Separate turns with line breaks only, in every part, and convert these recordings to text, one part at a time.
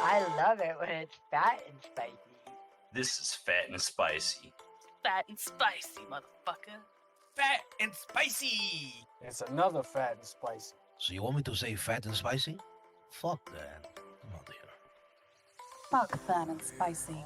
I love it when it's fat and spicy.
This is fat and spicy.
Fat and spicy, motherfucker.
Fat and spicy.
It's another fat and spicy.
So you want me to say fat and spicy? Fuck that. Come on, dear.
Fuck fat and spicy.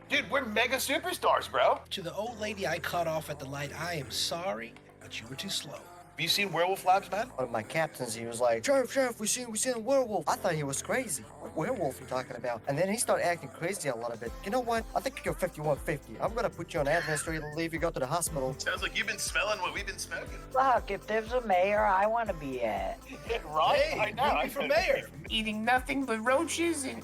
Dude, we're mega superstars, bro.
To the old lady I cut off at the light, I am sorry, but you were too slow.
Have you seen Werewolf Labs, man?
One of my captains, he was like, Sheriff, we seen a werewolf. I thought he was crazy. What werewolf you talking about? And then he started acting crazy a little bit. You know what? I think you're 5150. I'm gonna put you on administrative leave. You go to the hospital.
Sounds like you've been smelling what we've been smoking.
Fuck, if there's a mayor, I want to be at.
Right?
Hey,
I know.
I'm for mayor.
Eating nothing but roaches and,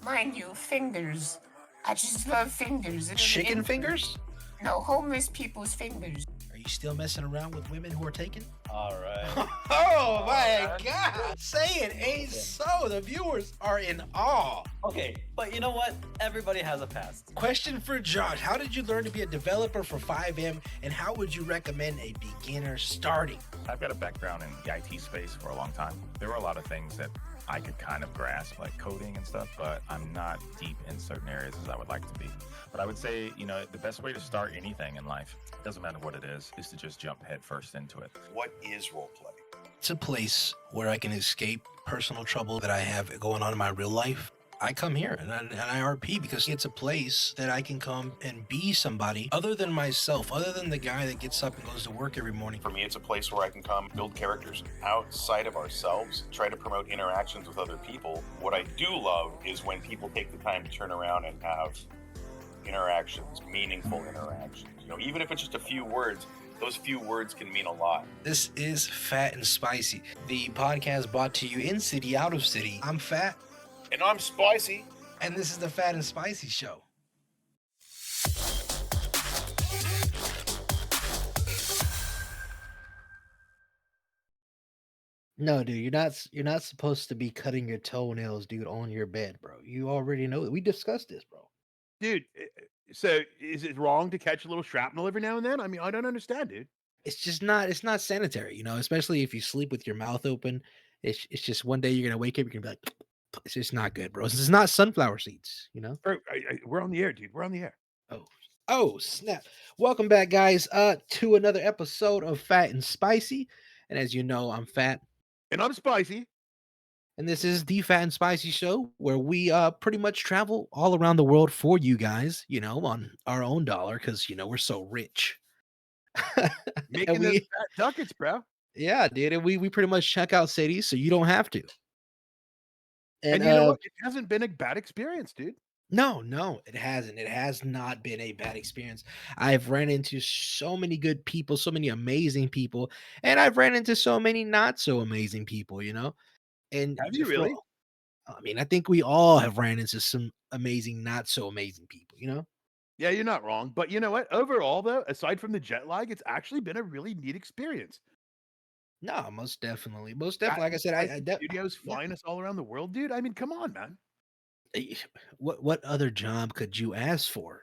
mind you, fingers. I just love fingers.
Chicken fingers?
No, homeless people's fingers.
Are you still messing around with women who are taken?
All right.
Oh my God! Say it ain't so. The viewers are in awe.
Okay, but you know what? Everybody has a past.
Question for Josh. How did you learn to be a developer for 5M, and how would you recommend a beginner starting?
I've got a background in the IT space for a long time. There were a lot of things that I could kind of grasp, like coding and stuff, but I'm not deep in certain areas as I would like to be. But I would say, the best way to start anything in life, doesn't matter what it is to just jump headfirst into it.
What is roleplay?
It's a place where I can escape personal trouble that I have going on in my real life I come here and I RP because it's a place that I can come and be somebody other than myself, other than the guy that gets up and goes to work every morning.
For me, it's a place where I can come build characters outside of ourselves, try to promote interactions with other people. What I do love is when people take the time to turn around and have interactions, meaningful interactions. You know, even if it's just a few words, those few words can mean a lot.
This is Phat and Spicy, the podcast brought to you in city, out of city. I'm Phat.
And I'm Spicy.
And this is the Phat and Spicy Show.
No, dude, you're not supposed to be cutting your toenails, dude, on your bed, bro. You already know that. We discussed this, bro.
Dude, so is it wrong to catch a little shrapnel every now and then? I mean, I don't understand, dude.
It's not sanitary, you know, especially if you sleep with your mouth open. It's just one day you're gonna wake up, you're gonna be like, it's just not good, bro. This is not sunflower seeds, you know.
Bro, we're on the air, dude. We're on the air.
Oh snap! Welcome back, guys, to another episode of Phat and Spicy. And as you know, I'm Phat.
And I'm Spicy.
And this is the Phat and Spicy Show, where we pretty much travel all around the world for you guys, you know, on our own dollar, because, you know, we're so rich.
Making those fat ducats, bro.
Yeah, dude. And we pretty much check out cities so you don't have to.
And you know what? It hasn't been a bad experience, dude.
No, it hasn't. It has not been a bad experience. I've ran into so many good people, so many amazing people, and I've ran into so many not so amazing people, you know? And
have you really?
I mean, I think we all have ran into some amazing, not so amazing people, you know?
Yeah, you're not wrong. But you know what? Overall, though, aside from the jet lag, it's actually been a really neat experience.
No, most definitely. Most definitely. Like I said, I
studios flying us all around the world, dude. I mean, come on, man.
What other job could you ask for?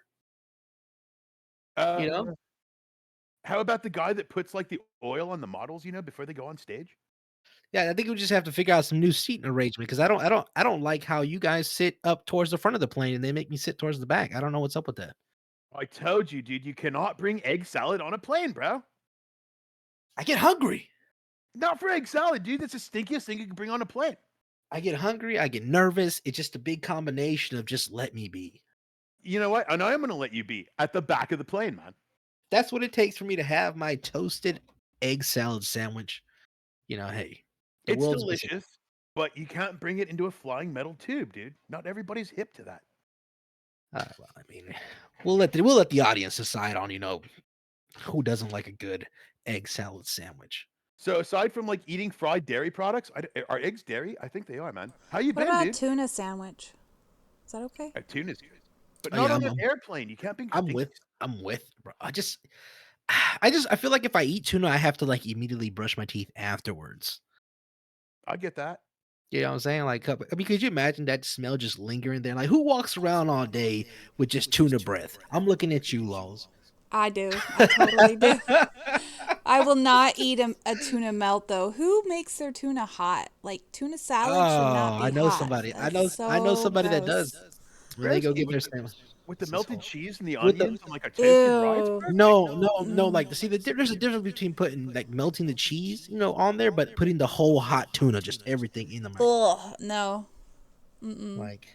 You know?
How about the guy that puts like the oil on the models, you know, before they go on stage?
Yeah, I think we just have to figure out some new seating arrangement because I don't like how you guys sit up towards the front of the plane and they make me sit towards the back. I don't know what's up with that.
I told you, dude, you cannot bring egg salad on a plane, bro.
I get hungry.
Not for egg salad, dude. That's the stinkiest thing you can bring on a plane.
I get hungry. I get nervous. It's just a big combination of just let me be.
You know what? I know I'm going to let you be at the back of the plane, man.
That's what it takes for me to have my toasted egg salad sandwich. You know, hey.
It's delicious, but you can't bring it into a flying metal tube, dude. Not everybody's hip to that.
Well, I mean, we'll let the audience decide on, you know, who doesn't like a good egg salad sandwich.
So aside from like eating fried dairy products, are eggs dairy? I think they are, man. How you been,
What about
dude?
tuna sandwich? Is that okay?
Tuna's good, but not on an airplane. You can't be.
I'm with, bro. I feel like if I eat tuna, I have to like immediately brush my teeth afterwards.
I get that.
You know what I'm saying? Like, I mean, could you imagine that smell just lingering there? Like, who walks around all day with just tuna breath? I'm looking at you, Lols.
I do. I totally do. I will not eat a tuna melt though. Who makes their tuna hot? Like tuna salad should not be
I know
hot.
somebody.
That's
I know somebody that
gross.
does. When they go get their sandwich
with the melted cheese and the onions and like a toasted rice.
No. Like, see, there's a difference between putting like melting the cheese, you know, on there, but putting the whole hot tuna, just everything in the mouth.
Ugh, no.
Like,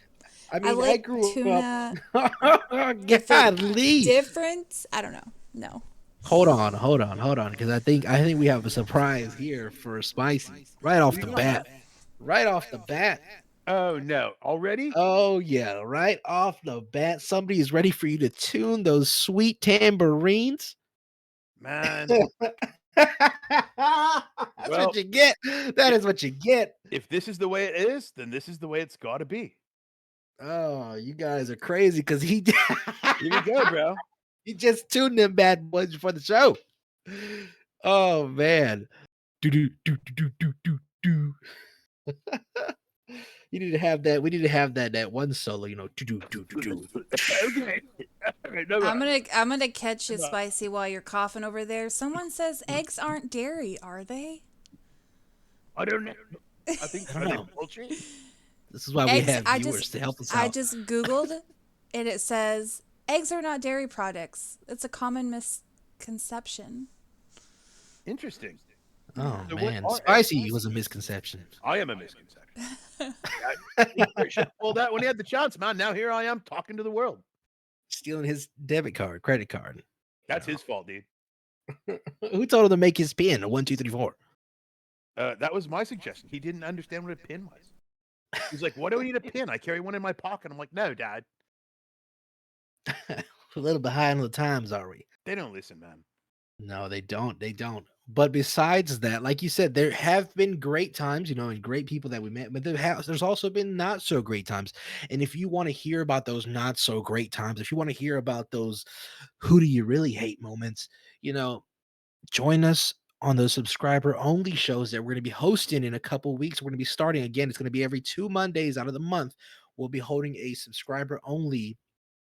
I mean,
like
I grew
tuna.
up. Golly.
Different? I don't know. No.
Hold on, because I think we have a surprise here for Spicy right off the bat. Right off the bat.
Oh no! Already?
Oh yeah! Right off the bat, somebody is ready for you to tune those sweet tambourines.
Man,
that's what you get. That is what you get.
If this is the way it is, then this is the way it's got to be.
Oh, you guys are crazy because he.
Here you go, bro.
He just tuned them bad boys before the show. Oh man. Do. You need to have that. We need to have that one solo, you know.
Okay.
I'm gonna catch you, Spicy, while you're coughing over there. Someone says eggs aren't dairy, are they?
I don't know. I think
I don't know.
poultry.
This is why we have viewers to help us out.
I just Googled and it says eggs are not dairy products. It's a common misconception.
Interesting.
Oh
So what
man,
are
spicy was a misconception.
I am a misconception. Should have pulled that when he had the chance, man. Now here I am talking to the world.
Stealing his debit card, credit card.
That's his fault, dude.
Who told him to make his pin? 1, 2, 3, 4.
That was my suggestion. He didn't understand what a pin was. He's like, "What do I need a pin? I carry one in my pocket." I'm like, "No, Dad."
A little behind on the times, are we?
They don't listen, man.
No, they don't. They don't. But besides that, like you said, there have been great times, and great people that we met, but there's also been not so great times. And if you want to hear about those not so great times, if you want to hear about those who do you really hate moments, join us on the subscriber only shows that we're going to be hosting in a couple weeks. We're going to be starting again. It's going to be every 2 Mondays out of the month. We'll be holding a subscriber only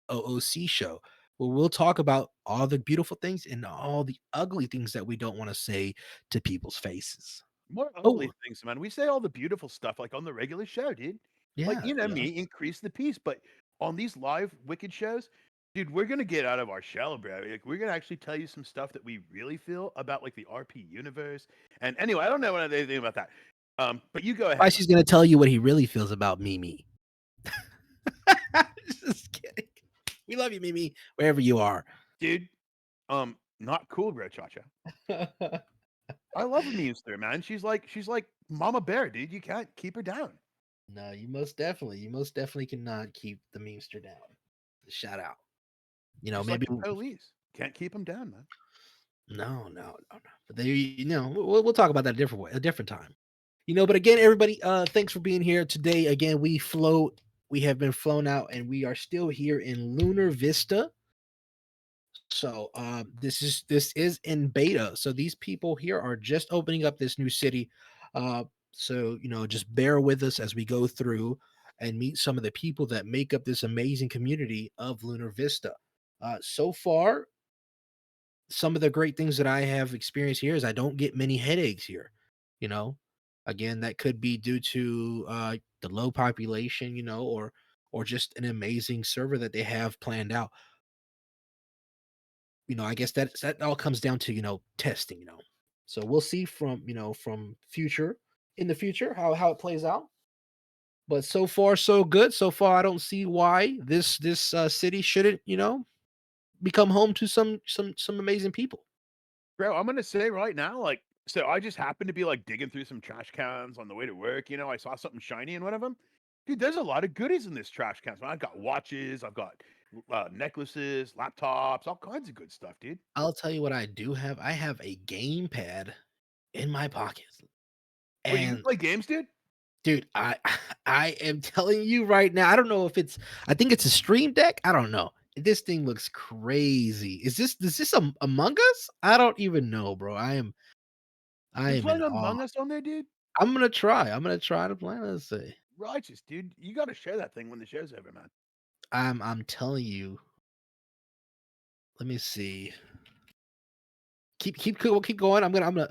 OOC show where we'll talk about all the beautiful things and all the ugly things that we don't want to say to people's faces.
More ugly things, man. We say all the beautiful stuff like on the regular show, dude. Like,
Yeah,
me, increase the peace. But on these live Wicked shows, dude, we're gonna get out of our shell, bro. Like, we're gonna actually tell you some stuff that we really feel about like the RP universe. And anyway, I don't know anything about that. But you go ahead.
Why she's going to tell you what he really feels about Mimi. Just kidding. We love you, Mimi, wherever you are.
Dude, not cool, bro, Chacha. I love Meester, man. She's like Mama Bear, dude. You can't keep her down.
No, you most definitely cannot keep the memester down. Shout out.
She's
Maybe
like the police. Can't keep them down, man.
No. But we'll talk about that a different way, a different time. But again, everybody, thanks for being here today. Again, we have been flown out, and we are still here in Lunar Vista. So this is in beta. So these people here are just opening up this new city. So just bear with us as we go through and meet some of the people that make up this amazing community of Lunar Vista. So far, some of the great things that I have experienced here is I don't get many headaches here. Again, that could be due to the low population, or just an amazing server that they have planned out. I guess that all comes down to testing. So we'll see from in the future how it plays out. But so far so good. So far I don't see why this city shouldn't become home to some amazing people.
Bro, I'm gonna say right now, like, so I just happened to be like digging through some trash cans on the way to work. I saw something shiny in one of them. Dude, there's a lot of goodies in this trash can. I've got watches, I've got necklaces, laptops, all kinds of good stuff, dude.
I'll tell you what I do have. I have a gamepad in my pocket.
Wait, you can play games, dude?
Dude, I am telling you right now. I don't know if I think it's a Stream Deck. I don't know. This thing looks crazy. Is this Among Us? I don't even know, bro. I am
playing
in
Among
awe.
Us on there, dude?
I'm gonna try to play. Let's see.
Righteous, dude. You gotta share that thing when the show's over, man.
I'm telling you. Let me see. Keep going. I'm gonna.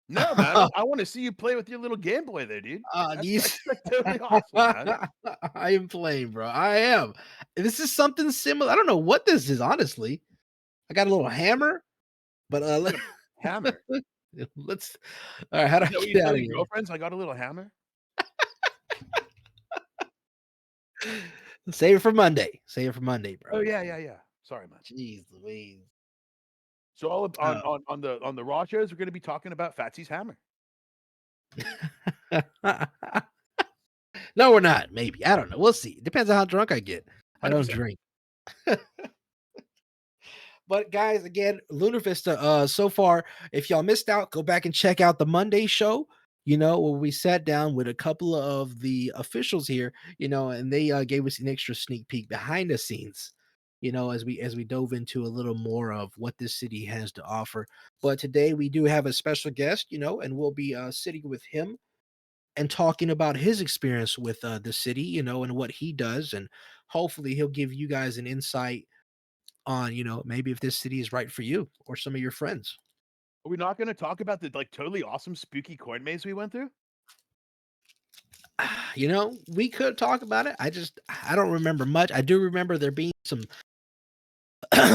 No, man. I want to see you play with your little Game Boy there, dude. That's totally awesome, man.
I am playing, bro. I am. This is something similar. I don't know what this is, honestly. I got a little hammer, but
hammer.
Let's. All right, how do I get out of here?
Girlfriends, I got a little hammer.
Save it for Monday. Save it for Monday, bro.
Oh yeah. Sorry, man.
Jeez Louise.
So on the Raw shows, we're going to be talking about Fatsy's hammer.
No, we're not. Maybe, I don't know. We'll see. Depends on how drunk I get. I don't
100%.
drink. But guys, again, Lunar Vista. So far, if y'all missed out, go back and check out the Monday show. Where we sat down with a couple of the officials here. And they gave us an extra sneak peek behind the scenes. As we dove into a little more of what this city has to offer. But today we do have a special guest, and we'll be sitting with him and talking about his experience with the city, and what he does. And hopefully he'll give you guys an insight on, maybe if this city is right for you or some of your friends.
Are we not going to talk about the totally awesome spooky coin maze we went through?
We could talk about it. I don't remember much. I do remember there being some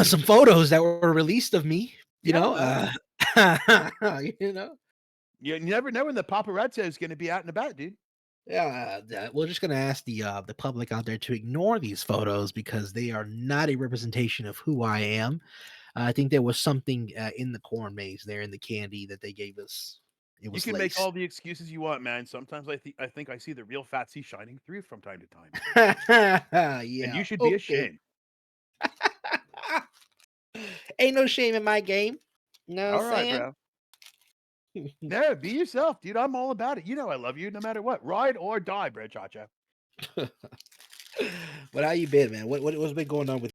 some photos that were released of me,
You never know when the paparazzi is going to be out and about, dude.
Yeah, we're just gonna ask the public out there to ignore these photos because they are not a representation of who I am. I think there was something in the corn maze there in the candy that they gave us. It
You
was
can make
lace.
all the excuses you want, man. Sometimes I think I see the real Fatsy shining through from time to time, and
Yeah.
you should be
Okay.
ashamed.
Ain't no shame in my game. Know what
All
I'm
right,
saying?
bro. No, be yourself, dude. I'm all about it. You know I love you no matter what. Ride or die, bro, Chacha.
But how you been, man? What's been going on with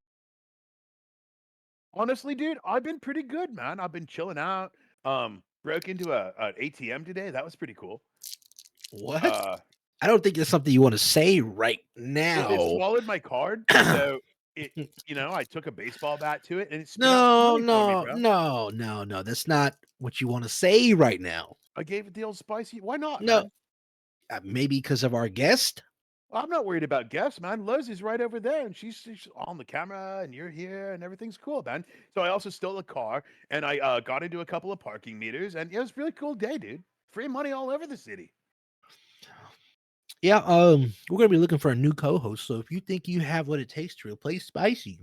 Honestly, dude, I've been pretty good, man. I've been chilling out. Broke into an ATM today. That was pretty cool.
what?
Uh,
I don't think it's something you want to say right
well, it
now.
swallowed my card, so I took a baseball bat to it and it spit out some
No,
money for me,
no,
bro.
no, no, no. That's not what you want to say right now.
I gave it the old spicy. Why not,
No,
man?
maybe because of our guest.
I'm not worried about guests, man. Lowe's is right over there, and she's on the camera, and you're here, and everything's cool, man. So I also stole a car, and I got into a couple of parking meters, and it was a really cool day, dude. Free money all over the city.
Yeah, we're gonna be looking for a new co-host. So if you think you have what it takes to replace Spicy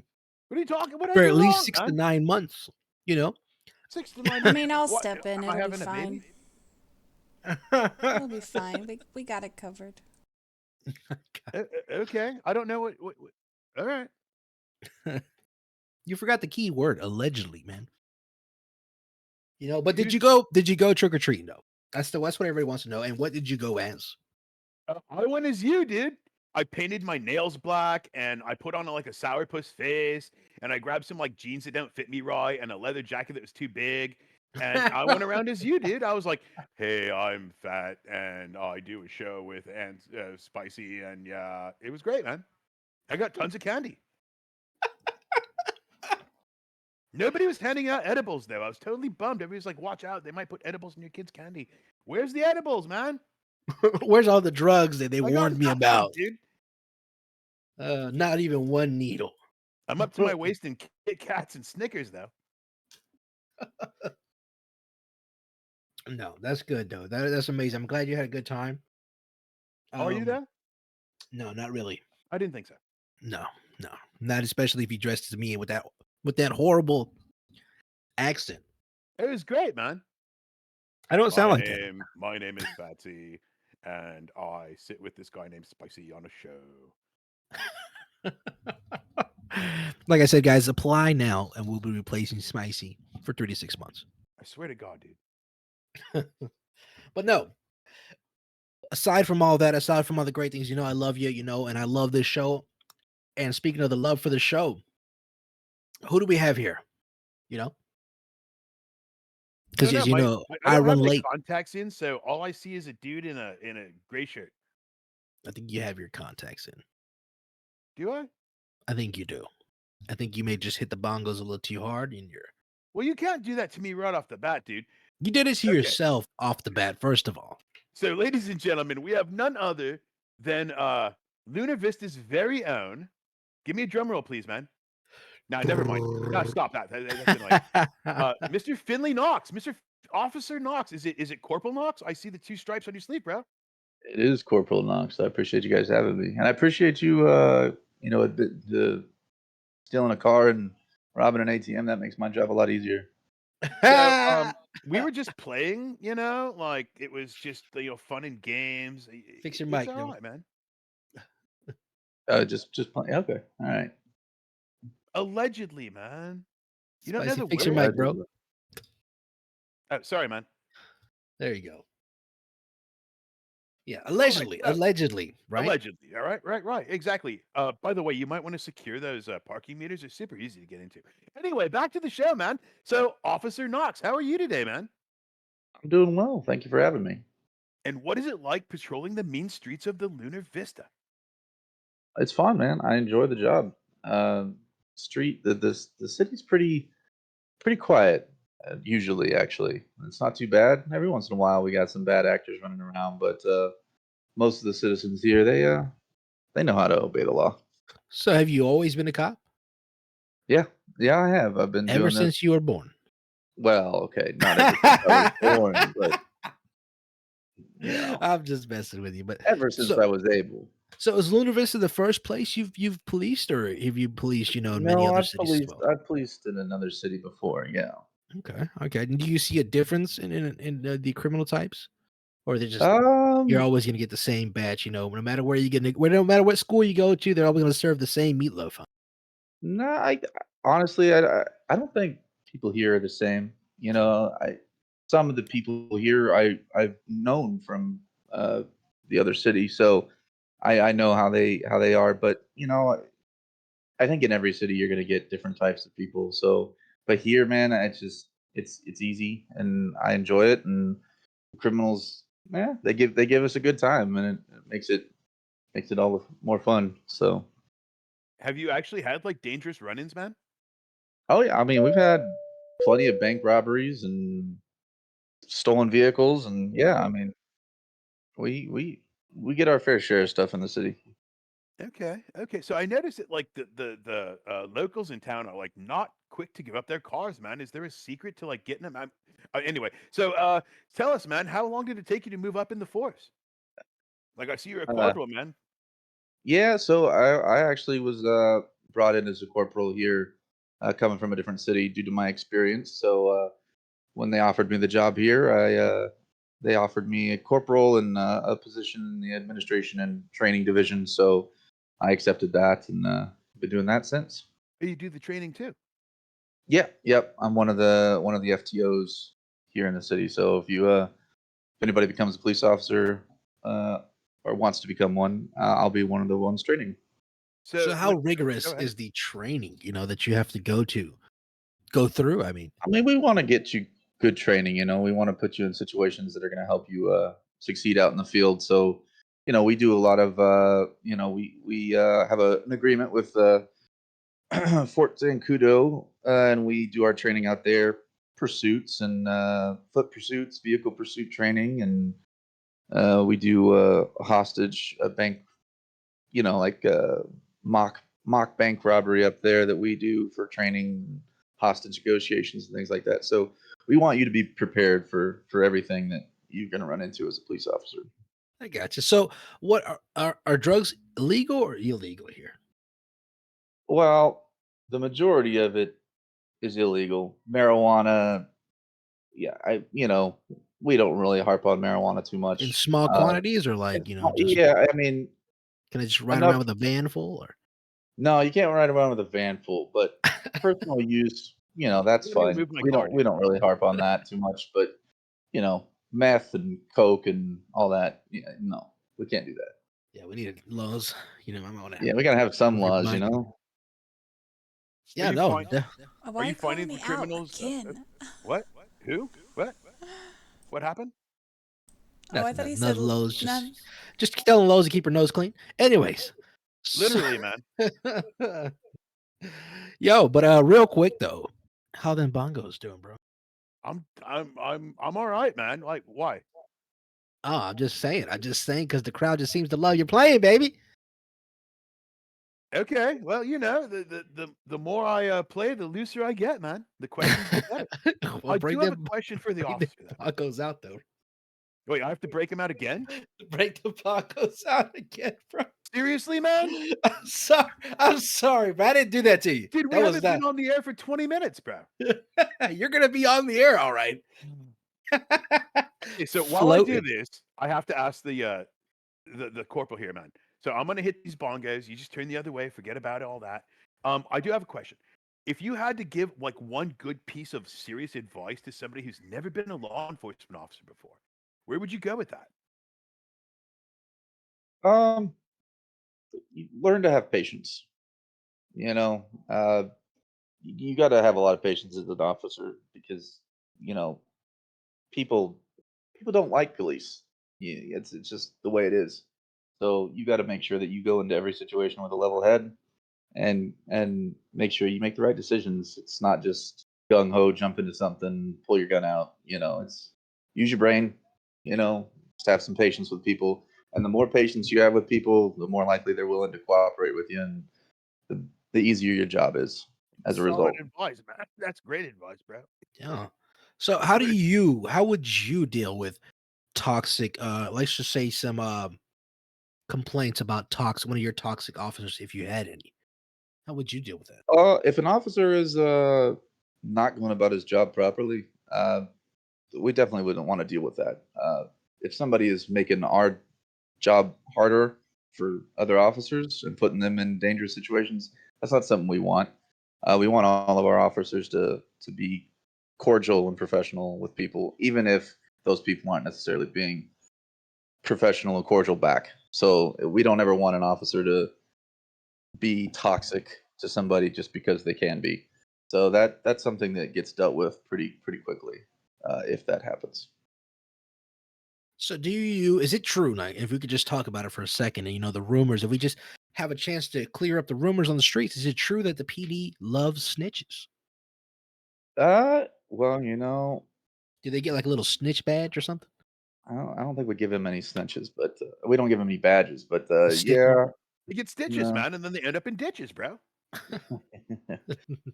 What are you talking? What
for
I do
at least
wrong,
6 to
man?
9 months,
6 to 9
I
months.
mean, I'll
What,
step in.
am I
It'll be
having a
fine.
baby?
It'll be fine. We got it covered.
Okay, I don't know what. All right.
you forgot the key word, allegedly, man. But
You
did you go trick or treating though? That's what everybody wants to know. And what did you go as?
I went as you, dude. I painted my nails black and I put on like a sourpuss face and I grabbed some like jeans that don't fit me right and a leather jacket that was too big. And I went around as you, dude. I was like, "Hey, I'm Phat and I do a show with Spicy." And yeah, it was great, man. I got tons of candy. Nobody was handing out edibles though. I was totally bummed. Everybody's like, "Watch out! They might put edibles in your kids' candy." Where's the edibles, man?
Where's all the drugs that they
I got
warned me
nothing,
about?
dude.
Not even one needle.
I'm up to my waist in Kit Kats and Snickers, though.
No, that's good though. That's amazing. I'm glad you had a good time.
Are you there?
No, not really.
I didn't think so.
No, not especially if you dressed as me with that horrible accent.
It was great, man.
I don't sound like that.
My name is Fatsy, and I sit with this guy named Spicy on a show.
Like I said, guys, apply now, and we'll be replacing Spicy for 3 to 6 months.
I swear to God, dude.
But no. Aside from all that, aside from all the great things, I love you, and I love this show. And speaking of the love for the show, who do we have here? Because as you know, I
don't
run
have my
late.
contacts in, so all I see is a dude in a gray shirt.
I think you have your contacts in.
Do I?
I think you do. I think you may just hit the bongos a little too hard in your.
Well, you can't do that to me right off the bat, dude.
You did it to yourself off the bat, first of all.
So, ladies and gentlemen, we have none other than Lunar Vista's very own. Give me a drum roll, please, man. No, never mind. No, stop that. That's Mr. Finley Knox, Mr. Officer Knox. Is it Corporal Knox? I see the 2 stripes on your sleeve, bro.
It is Corporal Knox. I appreciate you guys having me, and I appreciate you. The stealing a car and robbing an ATM. That makes my job a lot easier.
So, we were just playing, like it was just fun and games.
Fix your
It's
mic,
all
though.
right, man.
Just playing. Okay, all right.
Allegedly, man. You don't know
Spicy,
the
fix your
word?
mic, bro.
Oh, sorry, man.
There you go. Yeah, allegedly, right. Right?
Allegedly, all right, right, exactly. By the way, you might want to secure those parking meters. They're super easy to get into. Anyway, back to the show, man. So, Officer Knox, how are you today, man?
I'm doing well. Thank you for having me.
And what is it like patrolling the mean streets of the Lunar Vista?
It's fun, man. I enjoy the job. The city's pretty quiet. Usually, actually, it's not too bad. Every once in a while, we got some bad actors running around, but most of the citizens here, they know how to obey the law.
So, have you always been a cop?
Yeah, I have. I've been
ever
doing
since
this.
You were born.
Well, okay, not ever since I was born, but You know,
I'm just messing with you, but
ever since I was able.
So is Luna Vista the first place you've policed, or have you policed, in many
No,
other cities as well?
I've policed in another city before. Yeah.
Okay, okay. And do you see a difference in the criminal types, or they just you're
Um.
always going to get the same batch? No matter where you get, no matter what school you go to, they're always going to serve the same meatloaf. Huh?
No, I honestly, I don't think people here are the same. You know, some of the people here I've known from the other city, so I know how they are. But I think in every city you're gonna get different types of people. So, but here, man, it's easy and I enjoy it. And criminals, they give us a good time, and it makes it all the more fun. So.
Have you actually had like dangerous run-ins, man?
Oh yeah, I mean we've had plenty of bank robberies and stolen vehicles, and yeah, I mean we get our fair share of stuff in the city.
Okay, okay. So I noticed that like the locals in town are like not quick to give up their cars, man. Is there a secret to like getting them? Anyway, so tell us, man, how long did it take you to move up in the force? Like I see you're a
Uh,
corporal, man.
yeah, so I actually was brought in as a corporal here, coming from a different city due to my experience. So when they offered me the job here, they offered me a corporal and a position in the administration and training division. So I accepted that and been doing that since.
Oh, you do the training too.
Yeah, yep. I'm one of the FTOs here in the city. So if anybody becomes a police officer or wants to become one, I'll be one of the ones training.
So
So
how
when
rigorous
go ahead.
is the training? That you have to go through. I mean,
We want to get you good training. We want to put you in situations that are going to help you succeed out in the field. So, we do a lot of we have an agreement with Fort Zancudo, and we do our training out there, pursuits and foot pursuits, vehicle pursuit training, and we do hostage bank, like mock bank robbery up there that we do for training, hostage negotiations and things like that. So we want you to be prepared for everything that you're going to run into as a police officer.
I got you. So what are drugs legal or illegal here?
Well, the majority of it is illegal. Marijuana, yeah, we don't really harp on marijuana too
In
much.
small quantities, or like, just
Yeah, I mean,
can I just ride
enough.
around with a van full, or
No, you can't ride around with a van full, but personal use, that's
Let me
fine.
remove my
We
card
don't we don't really harp on that too much, but meth and coke and all that, no, we can't do that.
yeah, we need laws. I want to
Yeah, we gotta have some laws,
remind.
Are
Yeah,
you
no.
finding
Why are you calling
finding
me
the
out
criminals?
again?
What? Who? What happened?
Oh, I
Nothing,
thought he
nothing,
said
nothing, Lowe's.
none.
Just telling Lowe's to keep her nose clean. Anyways,
Literally, man.
Yo, but real quick though, how them bongos doing, bro?
I'm all right, man. Like, why?
Oh, I'm just saying. Because the crowd just seems to love your playing, baby.
Okay, well, the more I play, the looser I get, man. The questions get better.
Well,
I do
bring
have a
them
question for the officer, though.
bongos out though.
Wait, I have to break them out again?
Break the bongos out again, bro.
Seriously, man?
I'm sorry. I'm sorry, bro. I didn't do that to you.
Dude, we
That was
haven't
not.
been on the air for 20 minutes, bro.
You're gonna be on the air, all right.
Okay, so while I do
Floating.
this, I have to ask the corporal here, man. So I'm gonna hit these bongos. You just turn the other way, forget about all that. I do have a question. If you had to give like one good piece of serious advice to somebody who's never been a law enforcement officer before, where would you go with that?
You learn to have patience. You know, uh, you got to have a lot of patience as an officer because you know people people don't like police. It's just the way it is. So you got to make sure that you go into every situation with a level head and make sure you make the right decisions. It's not just gung ho, jump into something, pull your gun out. It's use your brain. Just have some patience with people, and the more patience you have with people, the more likely they're willing to cooperate with you, and the, the easier your job is as a
Solid
result.
advice, man. That's great advice, bro.
Yeah. So how would you deal with toxic, let's just say some complaints about one of your toxic officers, if you had any, how would you deal with that?
If an officer is not going about his job properly, we definitely wouldn't want to deal with that. If somebody is making our job harder for other officers and putting them in dangerous situations, that's not something we want. We want all of our officers to be cordial and professional with people, even if those people aren't necessarily being professional and cordial back. So we don't ever want an officer to be toxic to somebody just because they can be. So that's something that gets dealt with pretty quickly if that happens.
So is it true, like, if we could just talk about it for a second, and the rumors, if we just have a chance to clear up the rumors on the streets, is it true that the PD loves snitches?
Well,
do they get like a little snitch badge or something?
I don't think we give him any snitches, but we don't give him any badges. But
sticker?
yeah,
You get stitches,
no.
man, and then they end up in ditches, bro.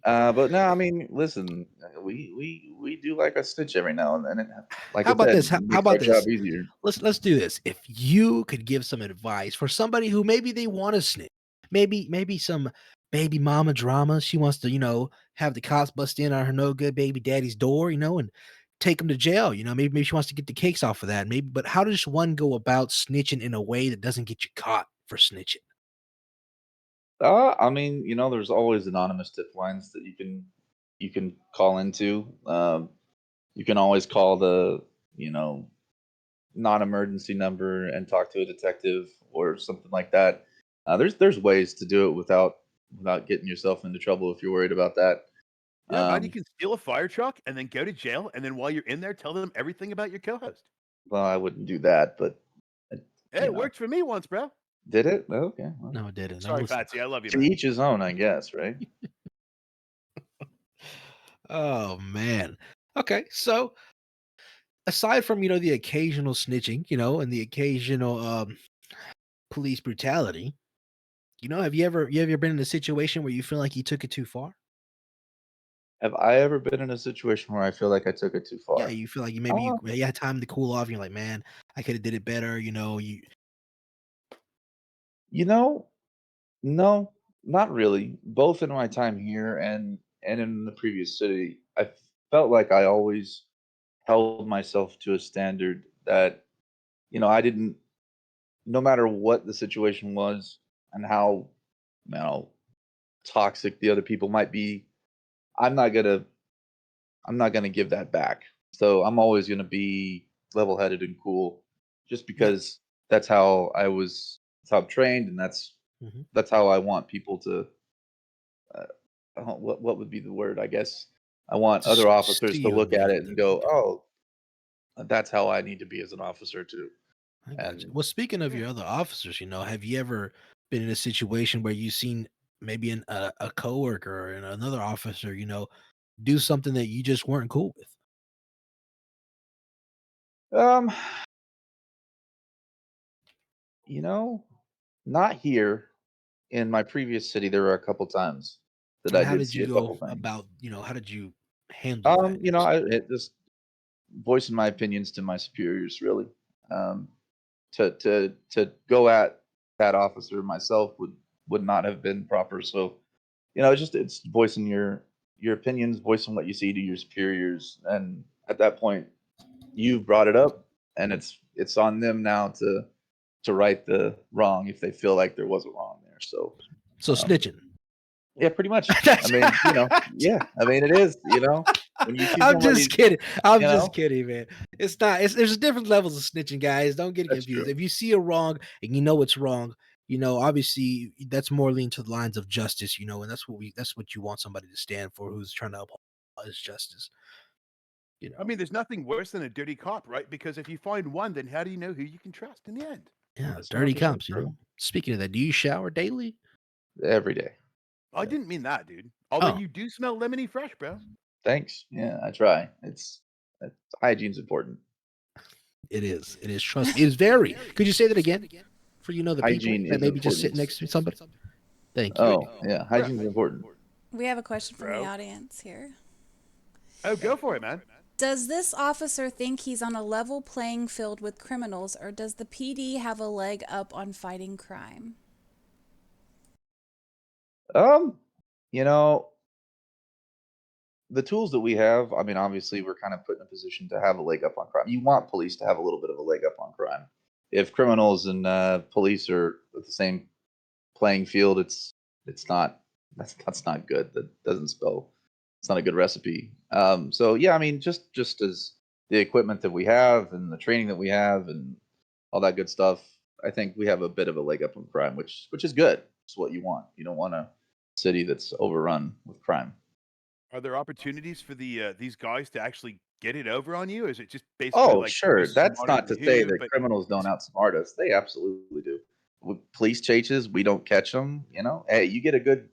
But no, I mean, listen, we do like a stitch every now and then. And like
How
I
about
said,
this? How
makes
about
our job
this?
easier.
Let's do this. If you could give some advice for somebody who maybe they want to snitch, maybe some baby mama drama. She wants to, have the cops bust in on her no good baby daddy's door, and take him to jail. Maybe she wants to get the cakes off of that. Maybe, but how does one go about snitching in a way that doesn't get you caught for snitching?
I mean, there's always anonymous tip lines that you can call into. You can always call the non-emergency number and talk to a detective or something like that. There's ways to do it without getting yourself into trouble if you're worried about that.
Yeah, man, you can steal a fire truck and then go to jail, and then while you're in there, tell them everything about your co-host.
Well, I wouldn't do that, but
Hey, it worked for me once, bro.
Did it? Okay. Well,
No, it didn't.
Sorry, Patsy, I love you,
to
man.
each his own, I guess, right?
Oh man. Okay, so aside from the occasional snitching, and the occasional police brutality, have you ever been in a situation where you feel like you took it too far?
Have I ever been in a situation where I feel like I took it too far?
Yeah, you feel like you had time to cool off. And you're like, man, I could have did it better.
No, not really. Both in my time here and in the previous city, I felt like I always held myself to a standard that I didn't, no matter what the situation was and how toxic the other people might be, I'm not gonna give that back. So I'm always gonna be level-headed and cool, just because that's how that's how I'm trained, and that's how I want people to. What would be the word? I guess I want
To
other
see
officers to
you
look
the
at
way
it and go, "Oh, that's how I need to be as an officer too."
I got you.
And
Well, speaking of your other officers, have you ever been in a situation where you've seen maybe a coworker or another officer, do something that you just weren't cool with?
um, not here. In my previous city, there were a couple times that
And
I
how
did
did
see
you
a
go
couple things.
about, how did you handle that?
Just voicing my opinions to my superiors, really. Um, to go at that officer myself would not have been proper. So, it's voicing your opinions, voicing what you see to your superiors, and at that point, you've brought it up, and it's on them now to right the wrong if they feel like there was a wrong there. So,
snitching.
yeah, pretty much. I mean, yeah. I mean, it is. When you see
I'm
somebody,
just kidding. I'm
you
just
know,
kidding, man. It's not. There's different levels of snitching, guys. Don't get
that's
confused.
true.
If you see a wrong and you know it's wrong, obviously that's more lean to the lines of justice, and that's what you want somebody to stand for, who's trying to uphold his justice.
I mean, there's nothing worse than a dirty cop, right? Because if you find one, then how do you know who you can trust in the end?
Yeah,
That's
dirty
100%
cops.
true.
Speaking of that, do you shower daily?
Every day.
I didn't mean that, dude. Although
Oh,
you do smell lemony fresh, bro.
Thanks. Yeah, I try. Hygiene's important.
it is. It is. Trust me. It is very. Could you say that again for the people
Hygiene
that
is
maybe just sit
important.
next to somebody? Thank you.
Oh, yeah, hygiene's important.
We have a question from the
Bro.
audience here.
Oh, go for it, man.
Does this officer think he's on a level playing field with criminals, or does the PD have a leg up on fighting crime?
You know, the tools that we have, I mean, obviously we're kind of put in a position to have a leg up on crime. You want police to have a little bit of a leg up on crime. If criminals and police are at the same playing field, it's not that's not good. That doesn't spell it's not a good recipe. So yeah, I mean, just as the equipment that we have and the training that we have and all that good stuff, I think we have a bit of a leg up on crime, which is good. It's what you want. You don't want a city that's overrun with crime.
Are there opportunities for these guys to actually get it over on you? Is it just basically
Oh,
like
sure.
who's
That's
smarter
not to
than
say
who?
that
But
criminals don't outsmart us. They absolutely do. With police chases, we don't catch them. You know, hey, you get a good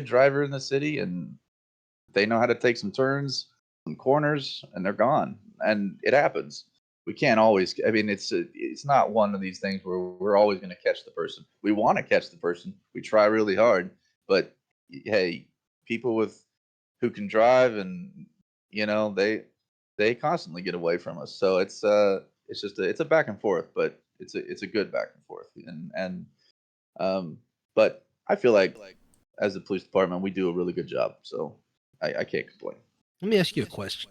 driver in the city, and they know how to take some turns, some corners, and they're gone. And it happens. We can't always. I mean, it's not one of these things where we're always going to catch the person. We want to catch the person. We try really hard, but hey, people who can drive and they constantly get away from us. So it's just it's a back and forth, but it's a good back and forth. And but I feel like as a police department we do a really good job. So I can't complain.
Let me ask you a question.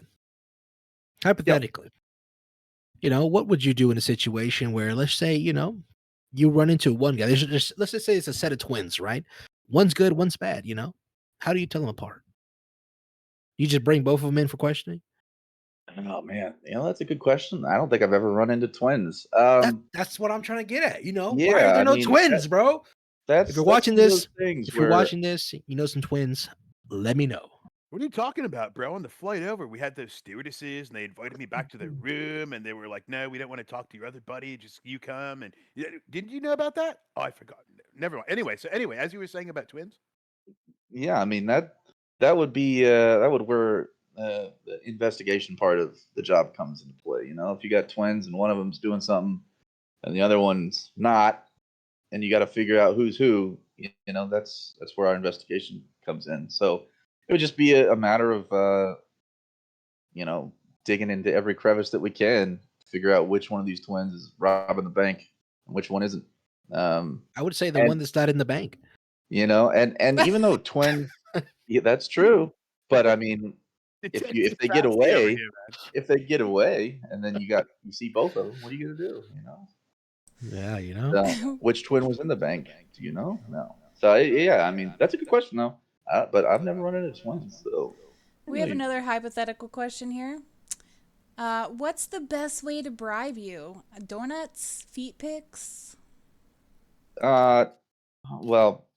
Hypothetically, what would you do in a situation where, let's say, you run into one guy? Let's just say it's a set of twins, right? One's good, one's bad. How do you tell them apart? You just bring both of them in for questioning?
Oh man, that's a good question. I don't think I've ever run into twins.
That's what I'm trying to get at. Why are
Yeah,
there
I
no
mean
twins, bro? If you're
that's
watching
one of those
this,
things
if you're
where
watching this, you know some twins, let me know.
what are you talking about, bro? On the flight over, we had those stewardesses, and they invited me back to their room, and they were like, "No, we don't want to talk to your other buddy. Just you come." And didn't you know about that? Oh, I forgot. Never mind. Anyway, as you were saying about twins,
yeah, I mean that would be that would where the investigation part of the job comes into play. If you got twins and one of them's doing something and the other one's not, and you got to figure out who's who. That's where our investigation comes in. So it would just be a matter of digging into every crevice that we can to figure out which one of these twins is robbing the bank and which one isn't.
I would say the
And
one that's not in the bank.
and even though twins, yeah, that's true. But I mean, if they get
Crafty over
away,
here, man.
if they get away, and then you see both of them, what are you gonna do?
Yeah,
Which twin was in the bank? Do you know? No. So yeah, I mean that's a good question though. But I've never run into twins, so
We have another hypothetical question here. What's the best way to bribe you? Donuts? Feet pics?
Well,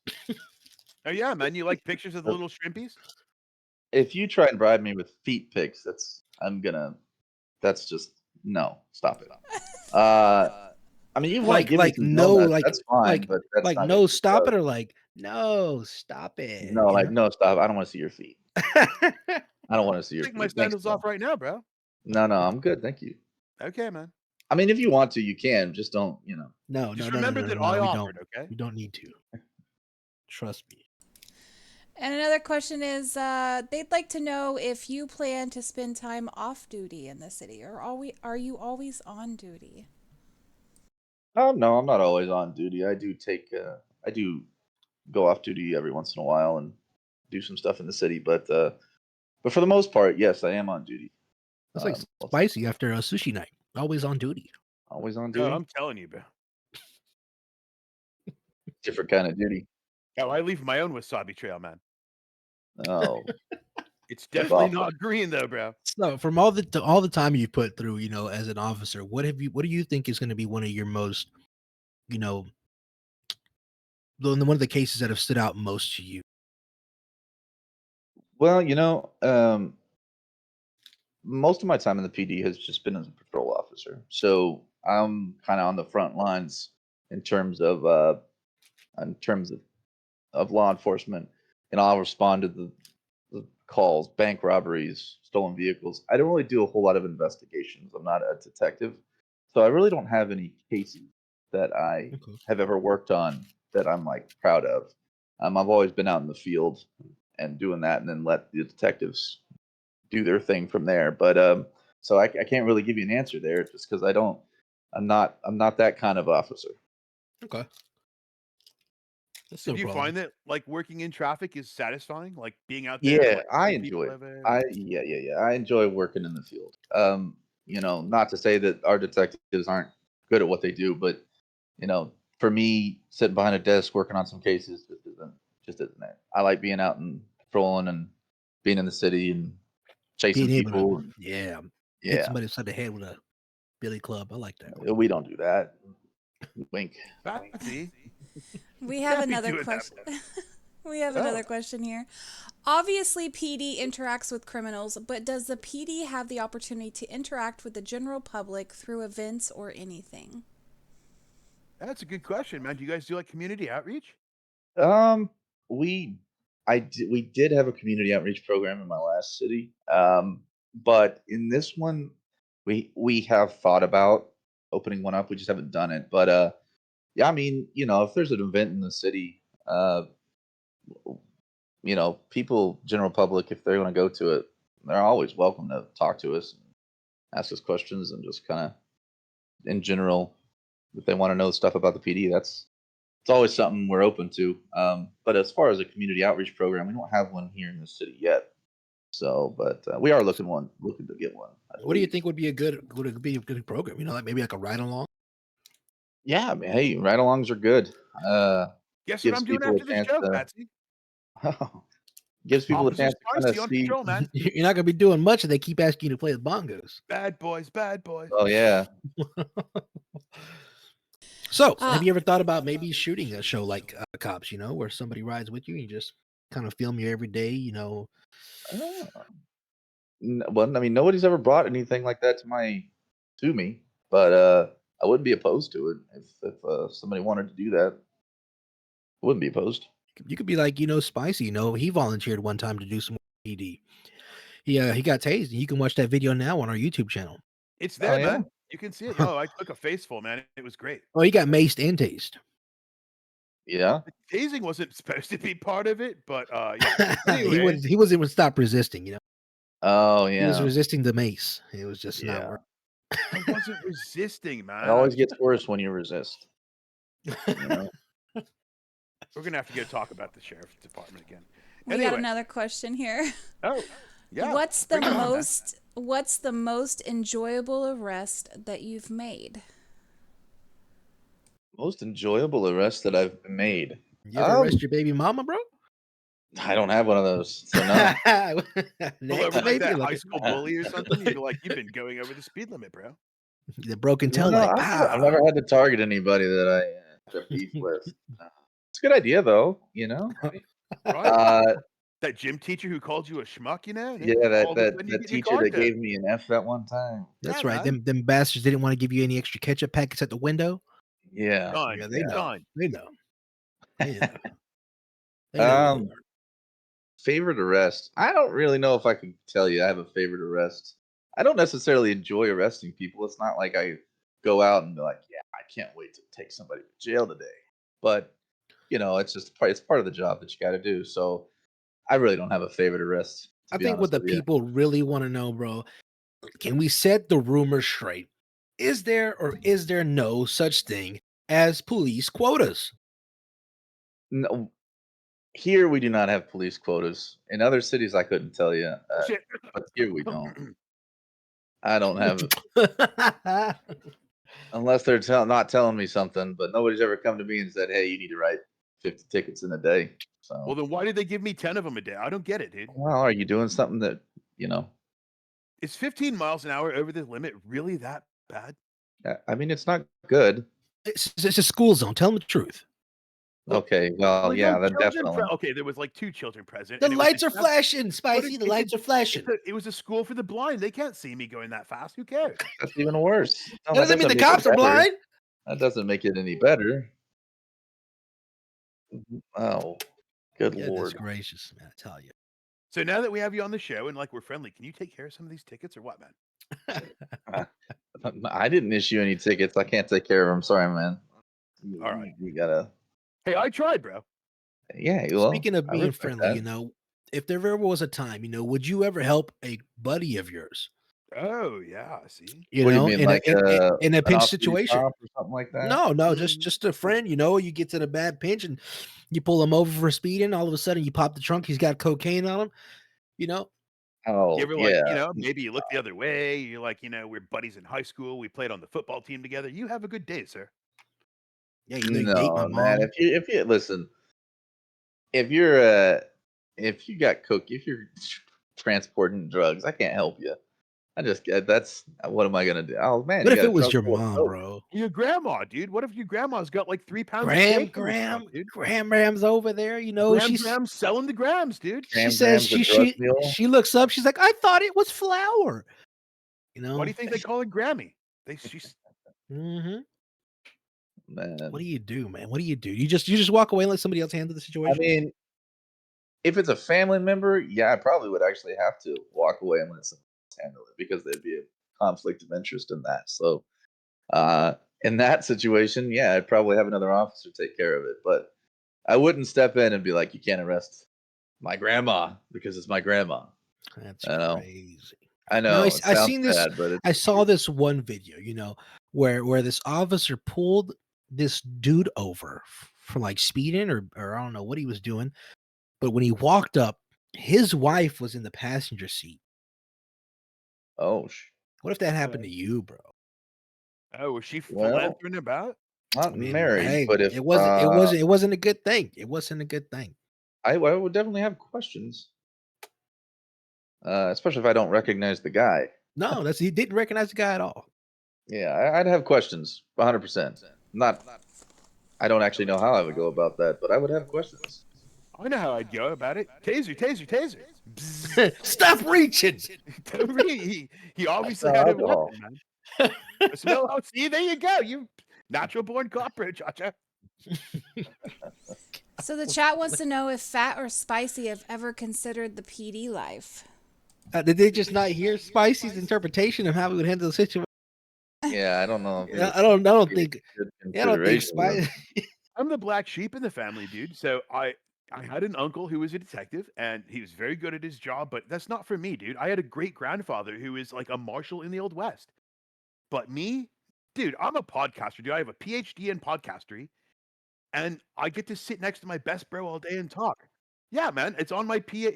Oh yeah, man, you like pictures of the little shrimpies?
if you try and bribe me with feet pics, that's just no, stop it. I mean, you want to give me some
no,
donuts, that's fine, but that's not gonna
no,
be
stop it,
bribe.
or no, stop it.
No, no, stop. I don't want to see your feet. I don't want to see your
Take my
feet. Thanks,
sandals
bro.
off right now, bro.
No, I'm good. Thank you.
Okay, man.
I mean, if you want to, you can. Just don't,
No,
Just
no,
remember that I offered, okay?
We don't need to. Trust me.
And another question is, they'd like to know if you plan to spend time off duty in the city, or are you always on duty?
No, I'm not always on duty. I do go off duty every once in a while and do some stuff in the city, but for the most part, yes, I am on duty.
It's like spicy after a sushi night. Always on duty.
Always on
No,
duty.
I'm telling you, bro.
Different kind of duty.
Oh, I leave my own wasabi trail, man.
Oh,
it's definitely not green though, bro.
So, from all the time you put through, as an officer, what do you think is going to be one of your most, one of the cases that have stood out most to you?
Well, most of my time in the PD has just been as a patrol officer, so I'm kind of on the front lines in terms of law enforcement, and I'll respond to the calls, bank robberies, stolen vehicles. I don't really do a whole lot of investigations. I'm not a detective, so I really don't have any cases that I have ever worked on that I'm like proud of. I've always been out in the field and doing that, and then let the detectives do their thing from there. But so I can't really give you an answer there, just because I'm not that kind of officer.
Okay. That's
So
no
do you
problem.
find that like working in traffic is satisfying? Like being out there,
Yeah,
like
I
telling people
enjoy it.
of it?
Yeah. I enjoy working in the field. Not to say that our detectives aren't good at what they do, but for me, sitting behind a desk working on some cases just isn't it. I like being out and patrolling and being in the city and chasing
Being able to,
people.
hit
Yeah,
somebody upside the head with a billy club. I like that.
we don't do that. Wink.
Patsy,
We have
can't be
another
doing that,
question.
man.
We have another question here. Obviously, PD interacts with criminals, but does the PD have the opportunity to interact with the general public through events or anything?
That's a good question, man. Do you guys do like community outreach?
We we did have a community outreach program in my last city. But in this one, we have thought about opening one up. We just haven't done it. But yeah, I mean, if there's an event in the city, people, general public, if they want to go to it, they're always welcome to talk to us, ask us questions, and just kind of, in general, if they want to know stuff about the PD, it's always something we're open to. But as far as a community outreach program, we don't have one here in the city yet. So, but we are looking to get one.
What do you think would be a good program? Like maybe like a ride along.
Yeah, I mean, hey, ride-alongs are good.
Guess what
Gives
I'm doing
people a
after this
chance
show,
to
Patsy?
gives people a
Officer
chance to kind of
Spicy on
see.
patrol, man.
You're not gonna be doing much if they keep asking you to play the bongos.
Bad boys, bad boys.
Oh yeah.
So, have you ever thought about maybe shooting a show like Cops? Where somebody rides with you and you just kind of film you every day.
Well, I mean, nobody's ever brought anything like that to me, but I wouldn't be opposed to it if somebody wanted to do that. I wouldn't be opposed.
You could be like, Spicy. He volunteered one time to do some PD. He got tased. And you can watch that video now on our YouTube channel.
It's
Oh,
there,
yeah?
man. You can see it. Yo, I took a faceful, man. It was great.
Oh, he got maced and tased.
Yeah.
The tasing wasn't supposed to be part of it, but yeah. Anyway,
he wasn't even stop resisting.
Oh
He was
yeah.
resisting the mace. It was just not
Yeah.
working.
I wasn't resisting, man.
It always gets worse when you resist.
We're gonna have to go talk about the sheriff's department again.
We got another question here.
Oh, yeah.
What's the most enjoyable arrest that you've made?
Most enjoyable arrest that I've made.
You ever arrest your baby mama, bro?
I don't have one of those. So no.
Pull over like that high school bully or something. You'd be like, you've been going over the speed limit, bro.
The broken tail
No,
light.
I've never had to target anybody that I have beef with. It's a good idea, though.
Right? That gym teacher who called you a schmuck,
Yeah, that teacher that gave me an F that one time.
That's right. Them bastards didn't want to give you any extra ketchup packets at the window.
Yeah.
Done.
Yeah, they know.
Done.
They know. They know.
Favorite arrest. I don't really know if I can tell you I have a favorite arrest. I don't necessarily enjoy arresting people. It's not like I go out and be like, yeah, I can't wait to take somebody to jail today. But it's just it's part of the job that you got to do. So I really don't have a favorite arrest.
I think what the people really want to know, bro, can we set the rumor straight? Is there or is there no such thing as police quotas?
No, here we do not have police quotas. In other cities, I couldn't tell you, but here we don't. I don't have it. Unless they're not telling me something, but nobody's ever come to me and said, hey, you need to write 50 tickets in a day. So,
well, then why did they give me 10 of them a day? I don't get it, dude.
Well, are you doing something that,
Is 15 miles an hour over the limit really that bad?
I mean, it's not good.
It's a school zone. Tell them the truth.
Okay, well, yeah, then definitely.
Okay, there was like 2 children present.
The lights are flashing, Spicy. The lights are flashing.
It was a school for the blind. They can't see me going that fast. Who cares?
That's even worse.
That doesn't mean the cops are blind.
That doesn't make it any better. Oh, good Lord.
That's gracious, man. I tell you.
So now that we have you on the show and we're friendly, can you take care of some of these tickets or what, man?
I didn't issue any tickets. I can't take care of them. Sorry, man.
All right.
You gotta.
Hey, I tried, bro.
Yeah. Well,
speaking of being friendly, if there ever was a time, would you ever help a buddy of yours?
Oh yeah, see.
You
What do you
know,
mean,
in
like
in a
an
pinch
off-duty
situation.
cop or something like that?
No, just a friend. You get to the bad pinch and you pull him over for speeding. All of a sudden, you pop the trunk. He's got cocaine on him. You know.
You
Oh
ever
yeah.
maybe you look the other way. You're like, we're buddies in high school. We played on the football team together. You have a good day, sir.
Yeah, you date my
No, man.
mom.
If you listen, if you're if you got coke, if you're transporting drugs, I can't help you. That's what am I gonna do? Oh man,
What
you
if
got a
it was
trunk
your
full of
mom,
coke.
bro?
Your grandma, dude. What if your grandma's got like 3 pounds of steak in her trunk, dude?
Gram's over there.
Grams selling the grams, dude.
She says
Grams a drug
she
mule.
she looks up. She's like, I thought it was flour.
Why do you think they call it Grammy? She's
Mm-hmm.
Man.
What do you do, man? What do? You just walk away and let somebody else handle the
I
situation?
mean, if it's a family member, yeah, I probably would actually have to walk away and let someone else handle it because there'd be a conflict of interest in that. So, in that situation, yeah, I'd probably have another officer take care of it. But I wouldn't step in and be like, "You can't arrest my grandma because it's my grandma."
That's
crazy. I
No,
know it
I
sounds
seen this.
bad, but
I saw this one video, where this officer pulled this dude over for like speeding or I don't know what he was doing, but when he walked up, his wife was in the passenger seat.
Oh,
what if that happened to you, bro?
Oh, was she
Well,
philandering about?
not
I mean,
married,
hey,
but if
it wasn't a good thing. It wasn't a good thing.
I would definitely have questions, especially if I don't recognize the guy.
No, he didn't recognize the guy at all.
Yeah, I'd have questions, 100%. I don't actually know how I would go about that, but I would have questions.
I know how I'd go about it. Taser, taser, taser.
Stop reaching.
He obviously had a weapon, man. Smell out. See, there you go. You natural born cockroach, Chacha.
So the chat wants to know if Phat or Spicy have ever considered the PD life.
Did they just not hear Spicy's interpretation of how we would handle the situation?
Yeah, I don't know.
I don't think Spicy.
I'm the black sheep in the family, dude. So I had an uncle who was a detective, and he was very good at his job. But that's not for me, dude. I had a great grandfather who was like a marshal in the Old West. But me, dude, I'm a podcaster, dude. I have a PhD in podcastery, and I get to sit next to my best bro all day and talk. Yeah, man, it's on my PA.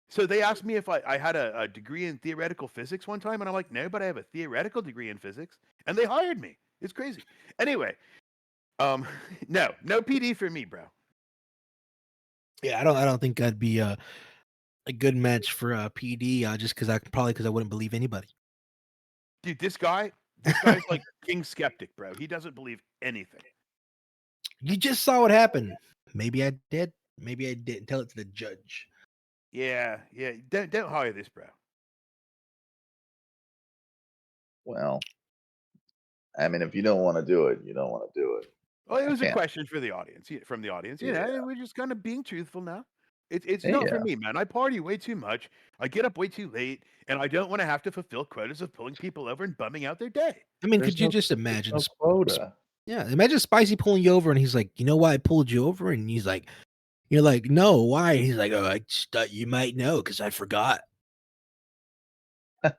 So they asked me if I had a degree in theoretical physics one time, and I'm like, no, but I have a theoretical degree in physics, and they hired me. It's crazy. Anyway, no PD for me, bro.
Yeah, I don't think I'd be a good match for PD just because I wouldn't believe anybody.
Dude, this guy's like King Skeptic, bro. He doesn't believe anything.
You just saw what happened. Maybe I did. Maybe I didn't. Tell it to the judge.
Yeah. Don't hire this, bro.
Well, I mean, if you don't want to do it, you don't want to do it.
Well, it was a question for the audience, from the audience. We're just kind of being truthful now. It's not for me, man. I party way too much. I get up way too late, and I don't want to have to fulfill quotas of pulling people over and bumming out their day.
I mean, could you just imagine?
Quota.
Yeah, imagine Spicy pulling you over, and he's like, "You know why I pulled you over?" And he's like, "You're like, no, why?" He's like, "Oh, I just thought you might know because I forgot."
I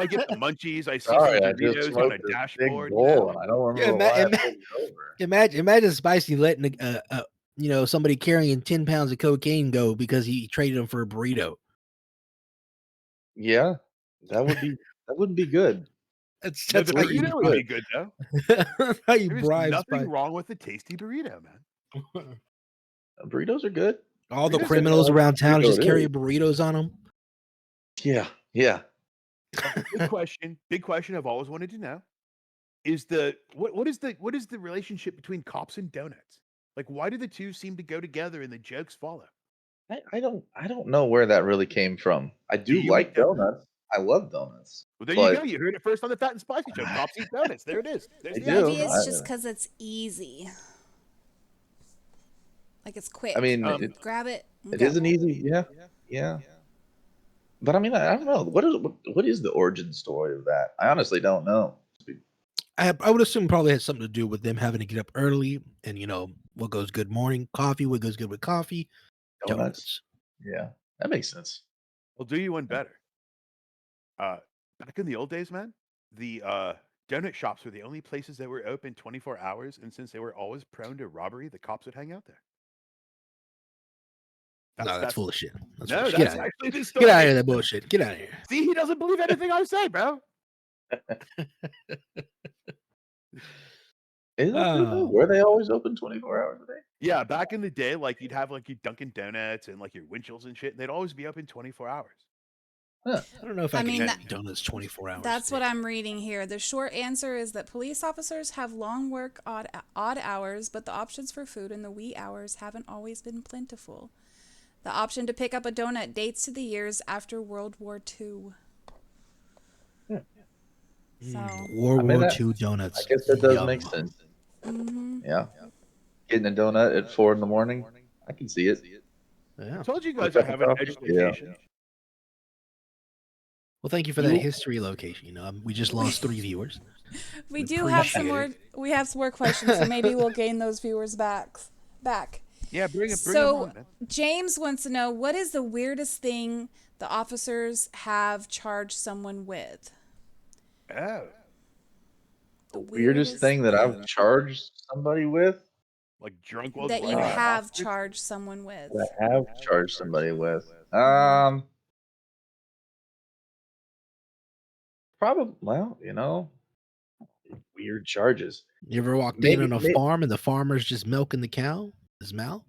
get the munchies. I see some Doritos on a dashboard.
I don't remember why I pulled you over.
Imagine Spicy letting somebody carrying 10 pounds of cocaine go because he traded them for a burrito.
Yeah, that wouldn't be good.
That's
the burrito would be good though.
How you
There's
bribe
nothing
Spicy.
wrong with a tasty burrito, man.
Burritos are good.
All the criminals around town just carry burritos on them.
Yeah.
Big question I've always wanted to know is what is the relationship between cops and donuts? Like, why do the two seem to go together and the jokes follow?
I don't know where that really came from. I do like donuts. I love donuts.
Well, there you go. You heard it first on the Fat and Spicy show. Cops eat donuts. There it is.
Maybe it's just because it's easy. Like it's quick.
I mean,
grab it.
It isn't easy. Yeah. But I mean, I don't know. What is the origin story of that? I honestly don't know.
I would assume probably has something to do with them having to get up early, and what goes good morning coffee, what goes good with coffee, donuts.
Yeah, that makes sense.
I'll do you one better. Back in the old days, man, the donut shops were the only places that were open 24 hours, and since they were always prone to robbery, the cops would hang out there.
No, that's full of shit. That's full
No,
of shit.
that's
Get out of
actually the
here.
story.
Get out of here, that bullshit. Get out of here.
See, he doesn't believe anything I say, bro.
Is that true, though?
Oh.
Were they always open 24 hours a day?
Yeah, back in the day, like you'd have like your Dunkin' Donuts and like your Winchells and shit, and they'd always be open 24 hours.
Huh.
I don't know if I,
I
can
mean,
eat donuts 24 hours.
That's what I'm reading here. The short answer is that police officers have long work odd hours, but the options for food in the wee hours haven't always been plentiful. The option to pick up a donut dates to the years after World War II. So
World
I mean,
War
that-
II donuts.
I guess that does
Yum.
make sense.
mhm.
Yeah. Getting a donut at 4 in the morning, I can see it.
Yeah.
I told you guys
Cup
I
of
have an
coffee?
edge
Yeah.
location.
Well, thank you for that history location. You know, we just lost 3 viewers.
We do have some more.
Appreciate
We have some more questions, so maybe we'll gain those viewers back.
Yeah, bring it
So
on, man.
James wants to know, what is the weirdest thing the officers have charged someone with?
Oh,
The
Weirdest thing that I've charged somebody with?
like drunk while
that you
driving.
have charged someone with.
That I have charged somebody with. Probably, well, weird charges.
You ever walked
Maybe-
in on a
may-
farm and the farmer's just milking the cow? His mouth?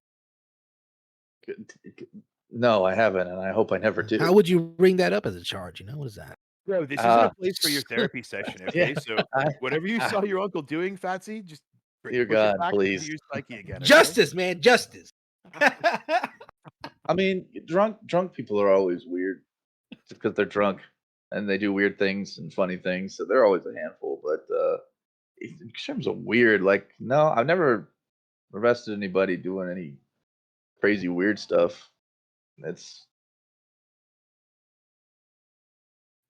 No, I haven't, and I hope I never do.
How would you bring that up as a charge? You know, what is that?
Bro, this isn't a place for your therapy session, okay?
Yeah.
So whatever you saw your uncle doing, Fatsy, just
Dear
push
God,
it back
please.
into your psyche again. Okay?
Justice, man, justice.
I mean, drunk people are always weird just because they're drunk and they do weird things and funny things. So they're always a handful. But in terms of weird, like, no, I've never arrested anybody doing any crazy weird stuff. It's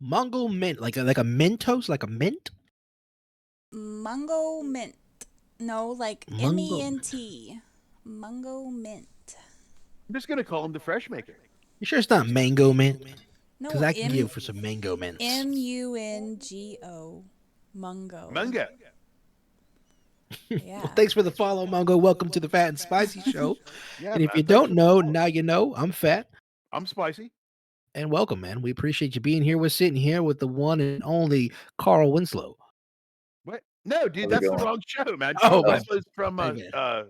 Mungo mint, like a Mentos, like a mint.
Mungo mint. No, like
Mungo.
MENT. Mungo mint.
I'm just gonna call him the fresh maker.
You sure it's not mango mint?
No,
Because I can give for some mango mints.
MUNGO. Mungo.
Mungo.
Yeah.
Well, thanks for the follow, Mungo. Welcome to the Fat and Spicy Show.
Yeah,
And if
man,
you
thanks
don't
for
know,
the follow.
now you know. I'm Fat.
I'm spicy.
And welcome, man. We appreciate you being here. We're sitting here with the one and only Carl Winslow.
What? No, dude,
How's it
that's the
going?
wrong show, man.
Oh,
This
my-
was from
my bad.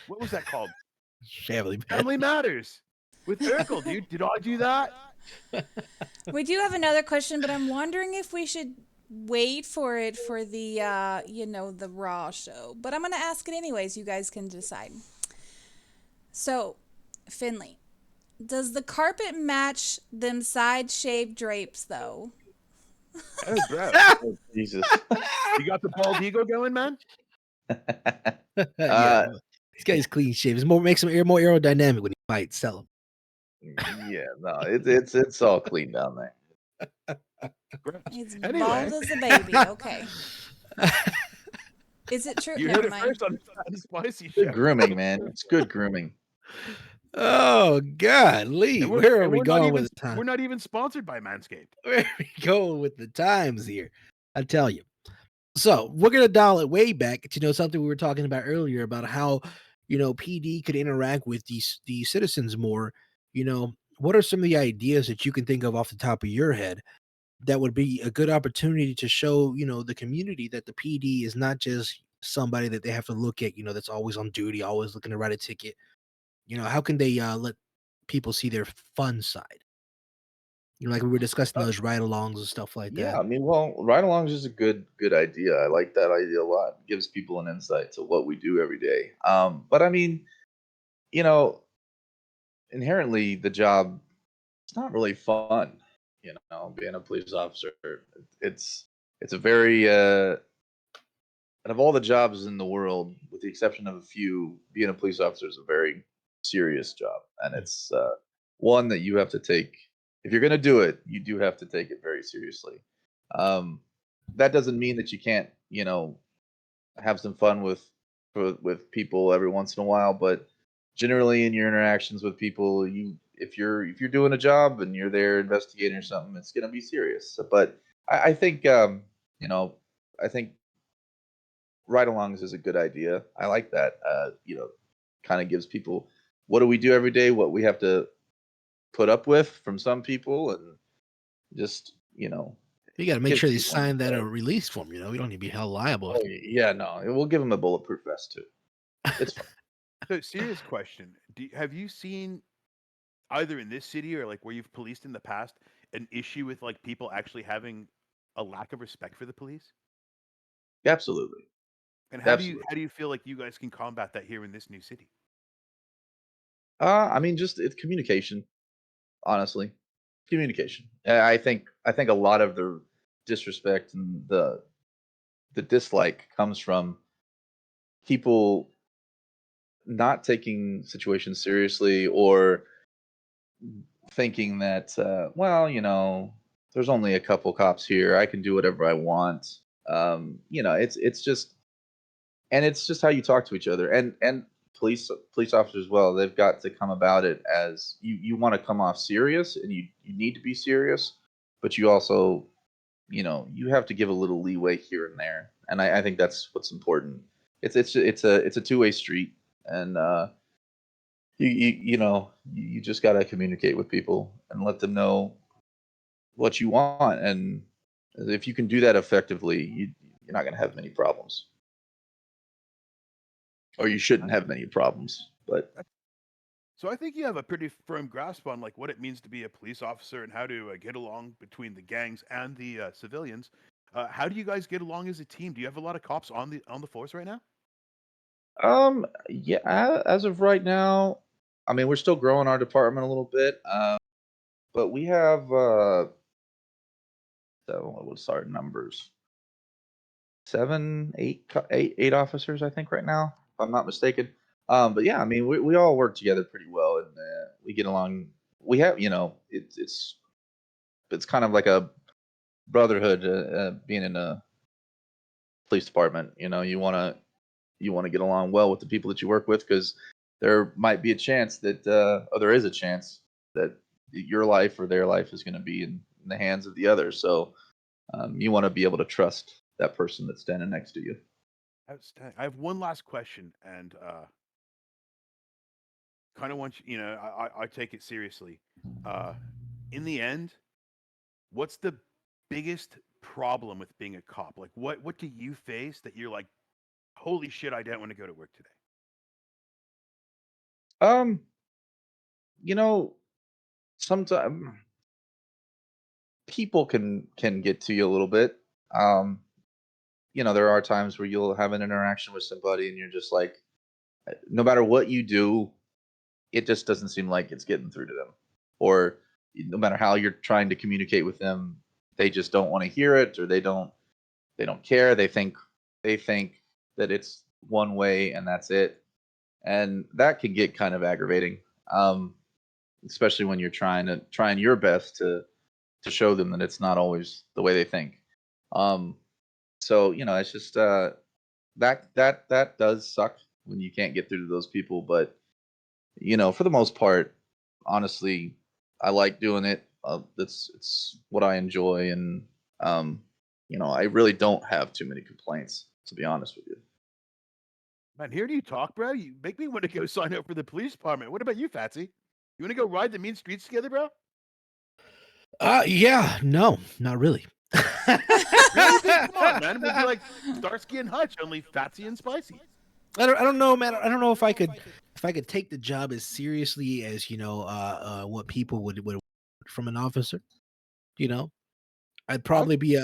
what was that called?
Family.
Family Matters with Urkel, dude. Did I do that?
We do have another question, but I'm wondering if we should wait for it for the the Raw show. But I'm gonna ask it anyways. You guys can decide. So, Finley, does the carpet match them side shaved drapes though?
Oh, bro.
oh, Jesus.
You got the bald eagle going, man?
Yeah, this guy's clean shave. It makes him more aerodynamic when he fights. Tell him.
Yeah, no, it's all clean down there.
It's
Anyway.
bald as a baby. Okay. Is it true?
You
Never
heard it
mind.
first on the Spicy Show.
Good grooming, man. It's good grooming.
Oh, God, Lee.
And
Where are
and
we
not
going
even,
with the time?
We're not even sponsored by Manscaped.
Where are we going with the times here? I tell you. So we're gonna dial it way back to something we were talking about earlier about how PD could interact with the citizens more. What are some of the ideas that you can think of off the top of your head that would be a good opportunity to show the community that the PD is not just somebody that they have to look at, that's always on duty, always looking to write a ticket. How can they let people see their fun side? Like we were discussing those ride-alongs and stuff like
Yeah,
that.
I mean, well, ride-alongs is a good idea. I like that idea a lot. It gives people an insight to what we do every day. But I mean, inherently the job, it's not really fun. Being a police officer, it's a very out of all the jobs in the world, with the exception of a few, being a police officer is a very serious job, and it's one that you have to take. If you're going to do it, you do have to take it very seriously. That doesn't mean that you can't, have some fun with people every once in a while, but generally in your interactions with people, if you're doing a job and you're there investigating or something, it's gonna be serious. But I think you know, I think ride-alongs is a good idea. I like that. You know, kind of gives people what do we do every day, what we have to put up with from some people, and just
You got to make
gives
sure they
people
sign that
insight.
release form. We don't need to be held liable.
Oh yeah, no, we'll give them a bulletproof vest too. It's fine.
So, serious question: have you seen either in this city or like where you've policed in the past an issue with like people actually having a lack of respect for the police?
Absolutely.
And
Absolutely.
how do you feel like you guys can combat that here in this new city?
I mean, just it's communication. Honestly, communication. I think a lot of the disrespect and the dislike comes from people not taking situations seriously or thinking that well, there's only a couple cops here. I can do whatever I want. It's just and it's just how you talk to each other and police officers as well. They've got to come about it as you want to come off serious and you need to be serious, but you also you have to give a little leeway here and there, and I think that's what's important. It's a two-way street, and you just got to communicate with people and let them know what you want, and if you can do that effectively, you're not going to have many problems, or you shouldn't have many problems. But
So I think you have a pretty firm grasp on like what it means to be a police officer and how to get along between the gangs and the civilians. How do you guys get along as a team? Do you have a lot of cops on the force right now?
yeah, as of right now, I mean, we're still growing our department a little bit, but we have so what's our numbers? Seven, eight officers, I think, right now, if I'm not mistaken. But yeah, I mean, we all work together pretty well, and we get along. We have, it's kind of like a brotherhood being in a police department. You want to get along well with the people that you work with because there might be a chance that, or there is a chance that your life or their life is going to be in the hands of the other. So you want to be able to trust that person that's standing next to you.
Outstanding. I have one last question, and kind of want I take it seriously. In the end, what's the biggest problem with being a cop? Like, what do you face that you're like, holy shit, I don't want to go to work today?
Um, you know, sometimes people can get to you a little bit. Um, there are times where you'll have an interaction with somebody and you're just like, no matter what you do, it just doesn't seem like it's getting through to them. Or no matter how you're trying to communicate with them, they just don't want to hear it, or they don't care. They think that it's one way and that's it. And that can get kind of aggravating. Especially when you're trying your best to show them that it's not always the way they think. Um, so it's just that does suck when you can't get through to those people. But for the most part, honestly, I like doing it. It's what I enjoy, and I really don't have too many complaints, to be honest with you.
Man, hearing you talk, bro, you make me want to go sign up for the police department. What about you, Fatsy? You want to go ride the mean streets together, bro?
Yeah, no, not really.
Really? Come on, man. We'll be like Starsky and Hutch, only Fatsy and Spicy.
I don't know, man. I don't know if I could take the job as seriously as what people would from an officer. You know, I'd probably be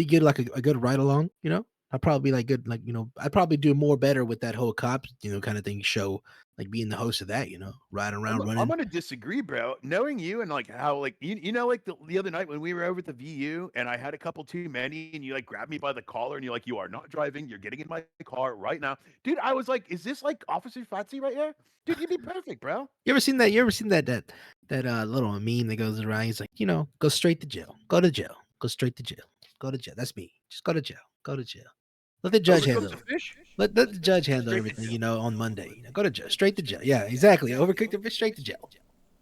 good like a good ride along. I'd probably be like good like I'd probably do more better with that whole cops kind of thing show, like being the host of that. Riding around
I'm
running.
gonna disagree, bro. Knowing you and like how like like the other night when we were over at the VU and I had a couple too many and you like grabbed me by the collar and you're like, you are not driving, you're getting in my car right now. Dude, I was like, is this like Officer Fatsy right here? Dude, you'd be perfect, bro.
You ever seen that? You ever seen that little meme that goes around? He's like, go straight to jail. Go to jail. Go straight to jail. Go to jail. That's me. Just go to jail. Go to jail. Let the judge handle
Overcooked
it.
fish?
Let the judge handle
Straight to
everything, on Monday. Go to jail. Straight to jail. Yeah, exactly. Overcooked the fish, straight to jail.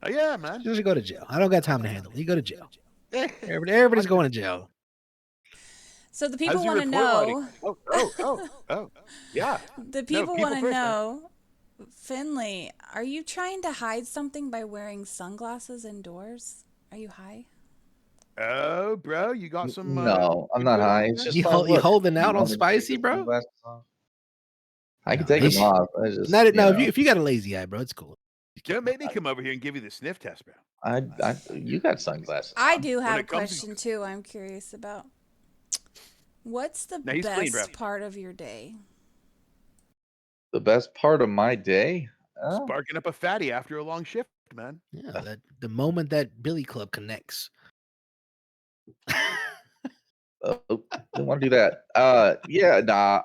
Oh yeah, man.
Just go to jail. I don't got time to handle it. You go to jail. Everybody's going to jail.
So the
How's
people
your
want to
report writing?
know.
Oh. Yeah.
The
No,
people want to
first, man.
know, Finley, are you trying to hide something by wearing sunglasses indoors? Are you high?
Oh, bro, you got some.
No, I'm
good
not
good
high.
on
It's
there?
just like,
You
look,
holding
you
out on
want me to take
spicy,
the
bro?
sunglasses off? I can
No,
take them
he's-
off. I just,
Not,
you
no,
know,
if you got a lazy eye, bro, it's cool.
Don't make me come over here and give you the sniff test, bro.
you got sunglasses.
I
on.
do have a
it comes to-
question too. I'm curious about. What's the
No, he's clean, bro.
best part of your day?
The best part of my day?
Sparking up a fatty after a long shift, man.
Yeah, that the moment that Billy Club connects.
Oh, didn't want to do that. Yeah, nah.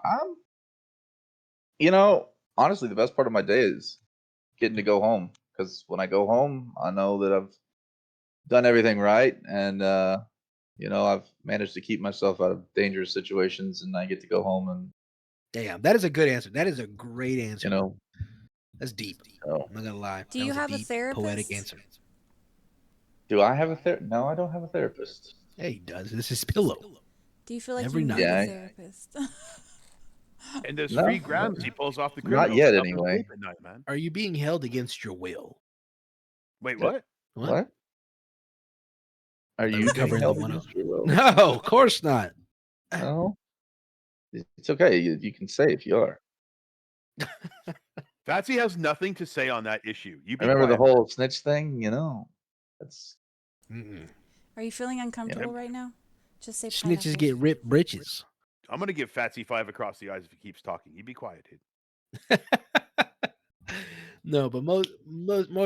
You know, honestly, the best part of my day is getting to go home because when I go home, I know that I've done everything right, and you know, I've managed to keep myself out of dangerous situations, and I get to go home and
Damn, that is a good answer. That is a great answer.
you know,
That's deep.
so,
I'm not gonna lie.
Do
That
you
was
have a
deep, poetic
therapist?
answer.
do I have a therapist? No, I don't have a therapist.
Yeah, he does. This is pillow.
Do you feel like
Every
you
night.
need
Yeah,
a therapist?
And those
No,
free grams he pulls off the
not
criminals.
yet,
help him
anyway.
sleep at night, man.
Are you being held against your will?
Wait,
Yeah.
what?
What? Are
Thought we
you
were
being
covering the
held
one
against your will?
No, of course not.
No, it's okay. You can say if you are.
Fatsy has nothing to say on that issue. You be
Remember the
quiet.
whole snitch thing? You know, that's
Mm-mm.
Are you feeling uncomfortable right now? Just say
Snitches
pineapple.
get ripped britches.
I'm gonna give Fatsy 5 across the eyes if he keeps talking. You be quiet, dude.
No, but more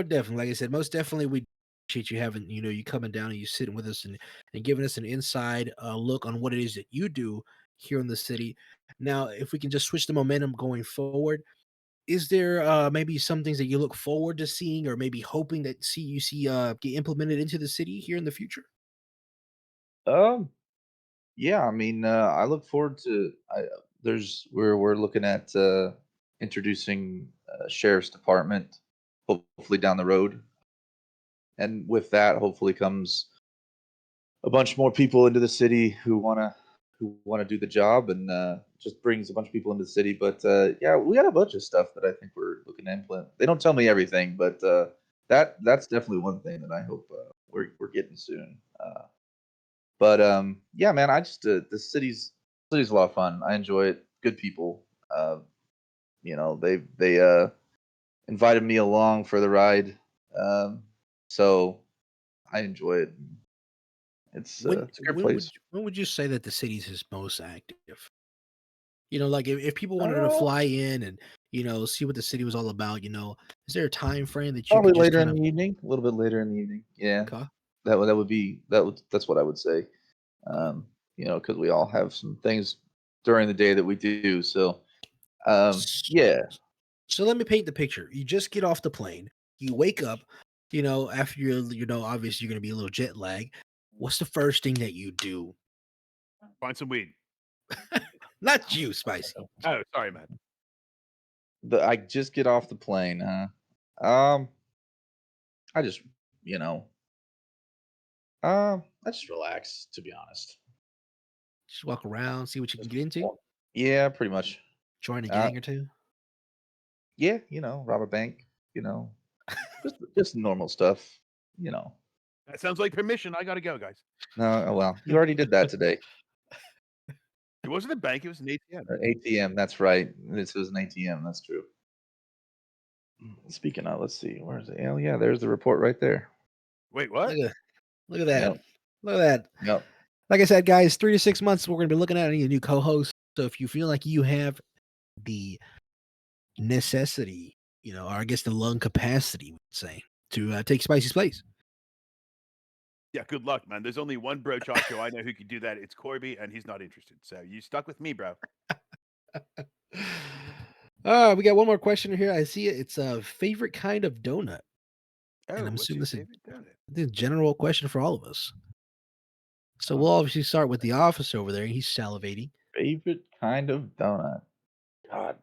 definitely, like I said, most definitely we appreciate you having, you coming down and you sitting with us and giving us an inside look on what it is that you do here in the city. Now, if we can just switch the momentum going forward, is there maybe some things that you look forward to seeing or maybe hoping that you see get implemented into the city here in the future?
yeah. I mean, I look forward to. We're looking at introducing sheriff's department, hopefully down the road, and with that, hopefully comes a bunch more people into the city who wanna do the job, and just brings a bunch of people into the city. But yeah, we got a bunch of stuff that I think we're looking to implement. They don't tell me everything, but that's definitely one thing that I hope we're getting soon. But yeah, man, I just the city's a lot of fun. I enjoy it. Good people. You know, they invited me along for the ride, so I enjoy it. It's a great place.
When would you say that the city's is most active? Like if people wanted to
Uh,
fly in and see what the city was all about, is there a time frame that you
Probably
could just
later
kind
in
of
the evening, a little bit later in the evening. Yeah,
okay?
that's what I would say. You know, because we all have some things during the day that we do. So, yeah.
So let me paint the picture. You just get off the plane. You wake up, after obviously you're going to be a little jet lag. What's the first thing that you do?
Find some weed.
Not you, Spicy.
Oh, sorry, man.
I just get off the plane, huh? I just, you know, I just relax, to be honest.
Just walk around, see what you can get into.
Yeah, pretty much.
Join a gang or two.
Yeah, rob a bank, just normal stuff,
That sounds like permission. I gotta go, guys.
No, oh well, you already did that today.
It wasn't a bank. It was an ATM.
ATM, that's right. This was an ATM. That's true. Speaking of, let's see, where's it? Oh yeah, there's the report right there.
Wait, what?
Look at that.
Yep.
Look at that.
Yep.
Like I said, guys, 3 to 6 months, we're going to be looking at any new co-hosts. So if you feel like you have the necessity, or I guess the lung capacity, we'd say, to take Spicy's place.
Yeah, good luck, man. There's only one bro Chacho I know who could do that. It's Corby, and he's not interested. So you stuck with me, bro.
We got one more question here. I see it. It's a favorite kind of donut.
Oh,
and I'm
what's
assuming
your
this is
favorite donut?
the general question for all of us. So we'll obviously start with the officer over there. He's salivating.
Favorite kind of donut. God,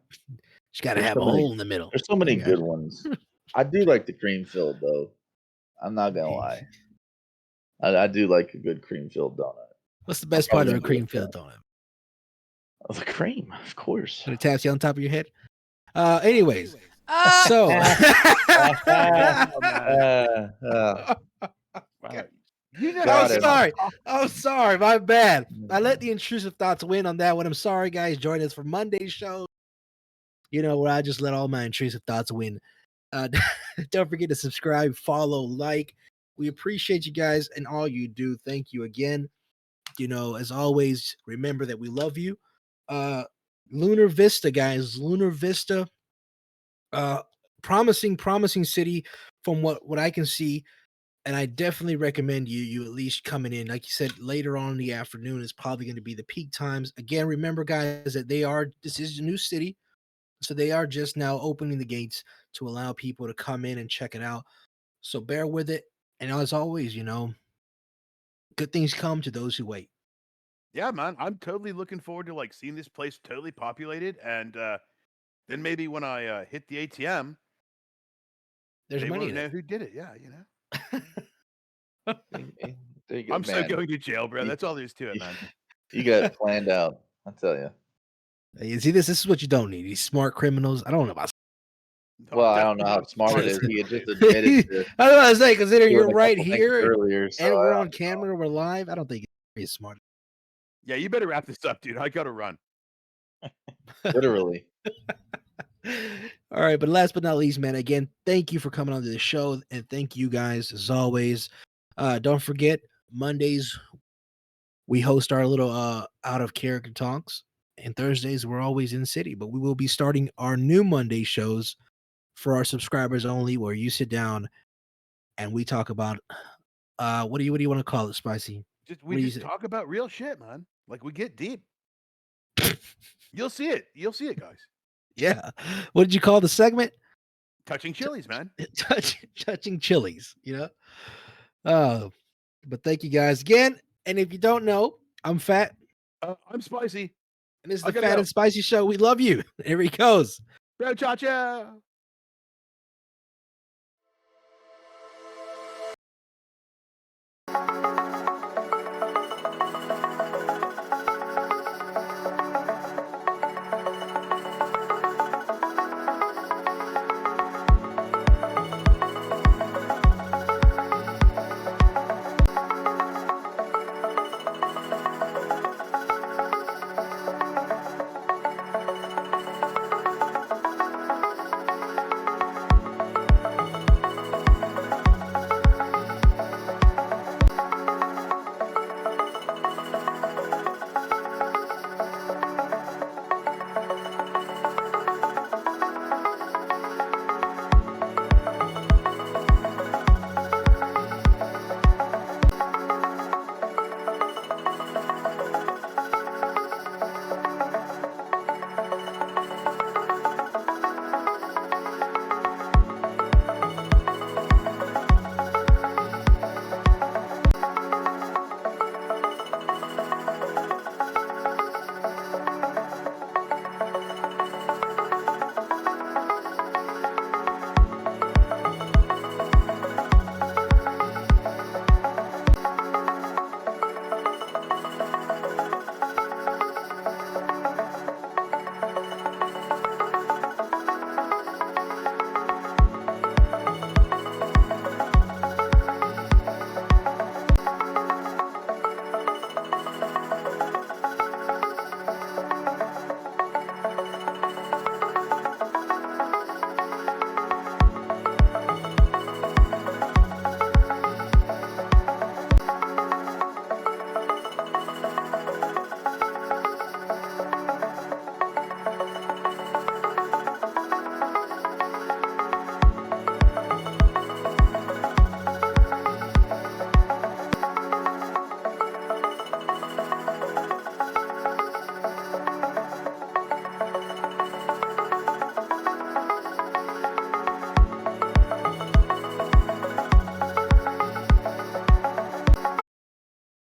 She's got to
there's
have
so
a
many.
hole in the middle.
There's so many good ones. I do like the cream filled though. I'm not gonna lie. I do like a good cream filled donut.
What's the best part of a cream filled donut?
Oh, the cream, of course.
When it taps you on top of your head. Anyways, so I'm sorry. My bad. I let the intrusive thoughts win on that one. I'm sorry, guys. Join us for Monday's show. You know, where I just let all my intrusive thoughts win. Don't forget to subscribe, follow, like. We appreciate you guys and all you do. Thank you again. You know, as always, remember that we love you. Lunar Vista, guys. Lunar Vista. Promising city from what I can see. And I definitely recommend you at least coming in. Like you said, later on in the afternoon is probably going to be the peak times. Again, remember, guys, that this is a new city. So they are just now opening the gates to allow people to come in and check it out. So bear with it. And as always, you know, good things come to those who wait.
Yeah, man. I'm totally looking forward to like seeing this place totally populated. And then maybe when I hit the ATM,
there's
they
money
won't
in
know
it.
who did it. Yeah, you know.
There you go,
I'm so
man.
going to jail, bro. That's all there is to it, man.
You got it planned out. I tell you.
You see this? This is what you don't need. These smart criminals. I don't know about.
Well, I don't know how smart it is. He had just admitted to.
I was about to say, considering
doing
you're
a
right
couple things
here
earlier, so
and we're
I
on camera, we're live. I don't think it's smart.
Yeah, you better wrap this up, dude. I gotta run.
Literally.
All right, but last but not least, man, again, thank you for coming on to the show, and thank you guys as always. Don't forget, Mondays we host our little out of character talks, and Thursdays we're always in city. But we will be starting our new Monday shows for our subscribers only, where you sit down and we talk about what do you want to call it, Spicy?
We just talk about real shit, man. Like we get deep. You'll see it. You'll see it, guys.
Yeah. What did you call the segment?
Touching chilies, man.
Touching chilies, you know? But thank you guys again. And if you don't know, I'm Phat.
I'm Spicy.
And this is the Phat and Spicy Show. We love you. Here he goes.
Bro, cha-cha.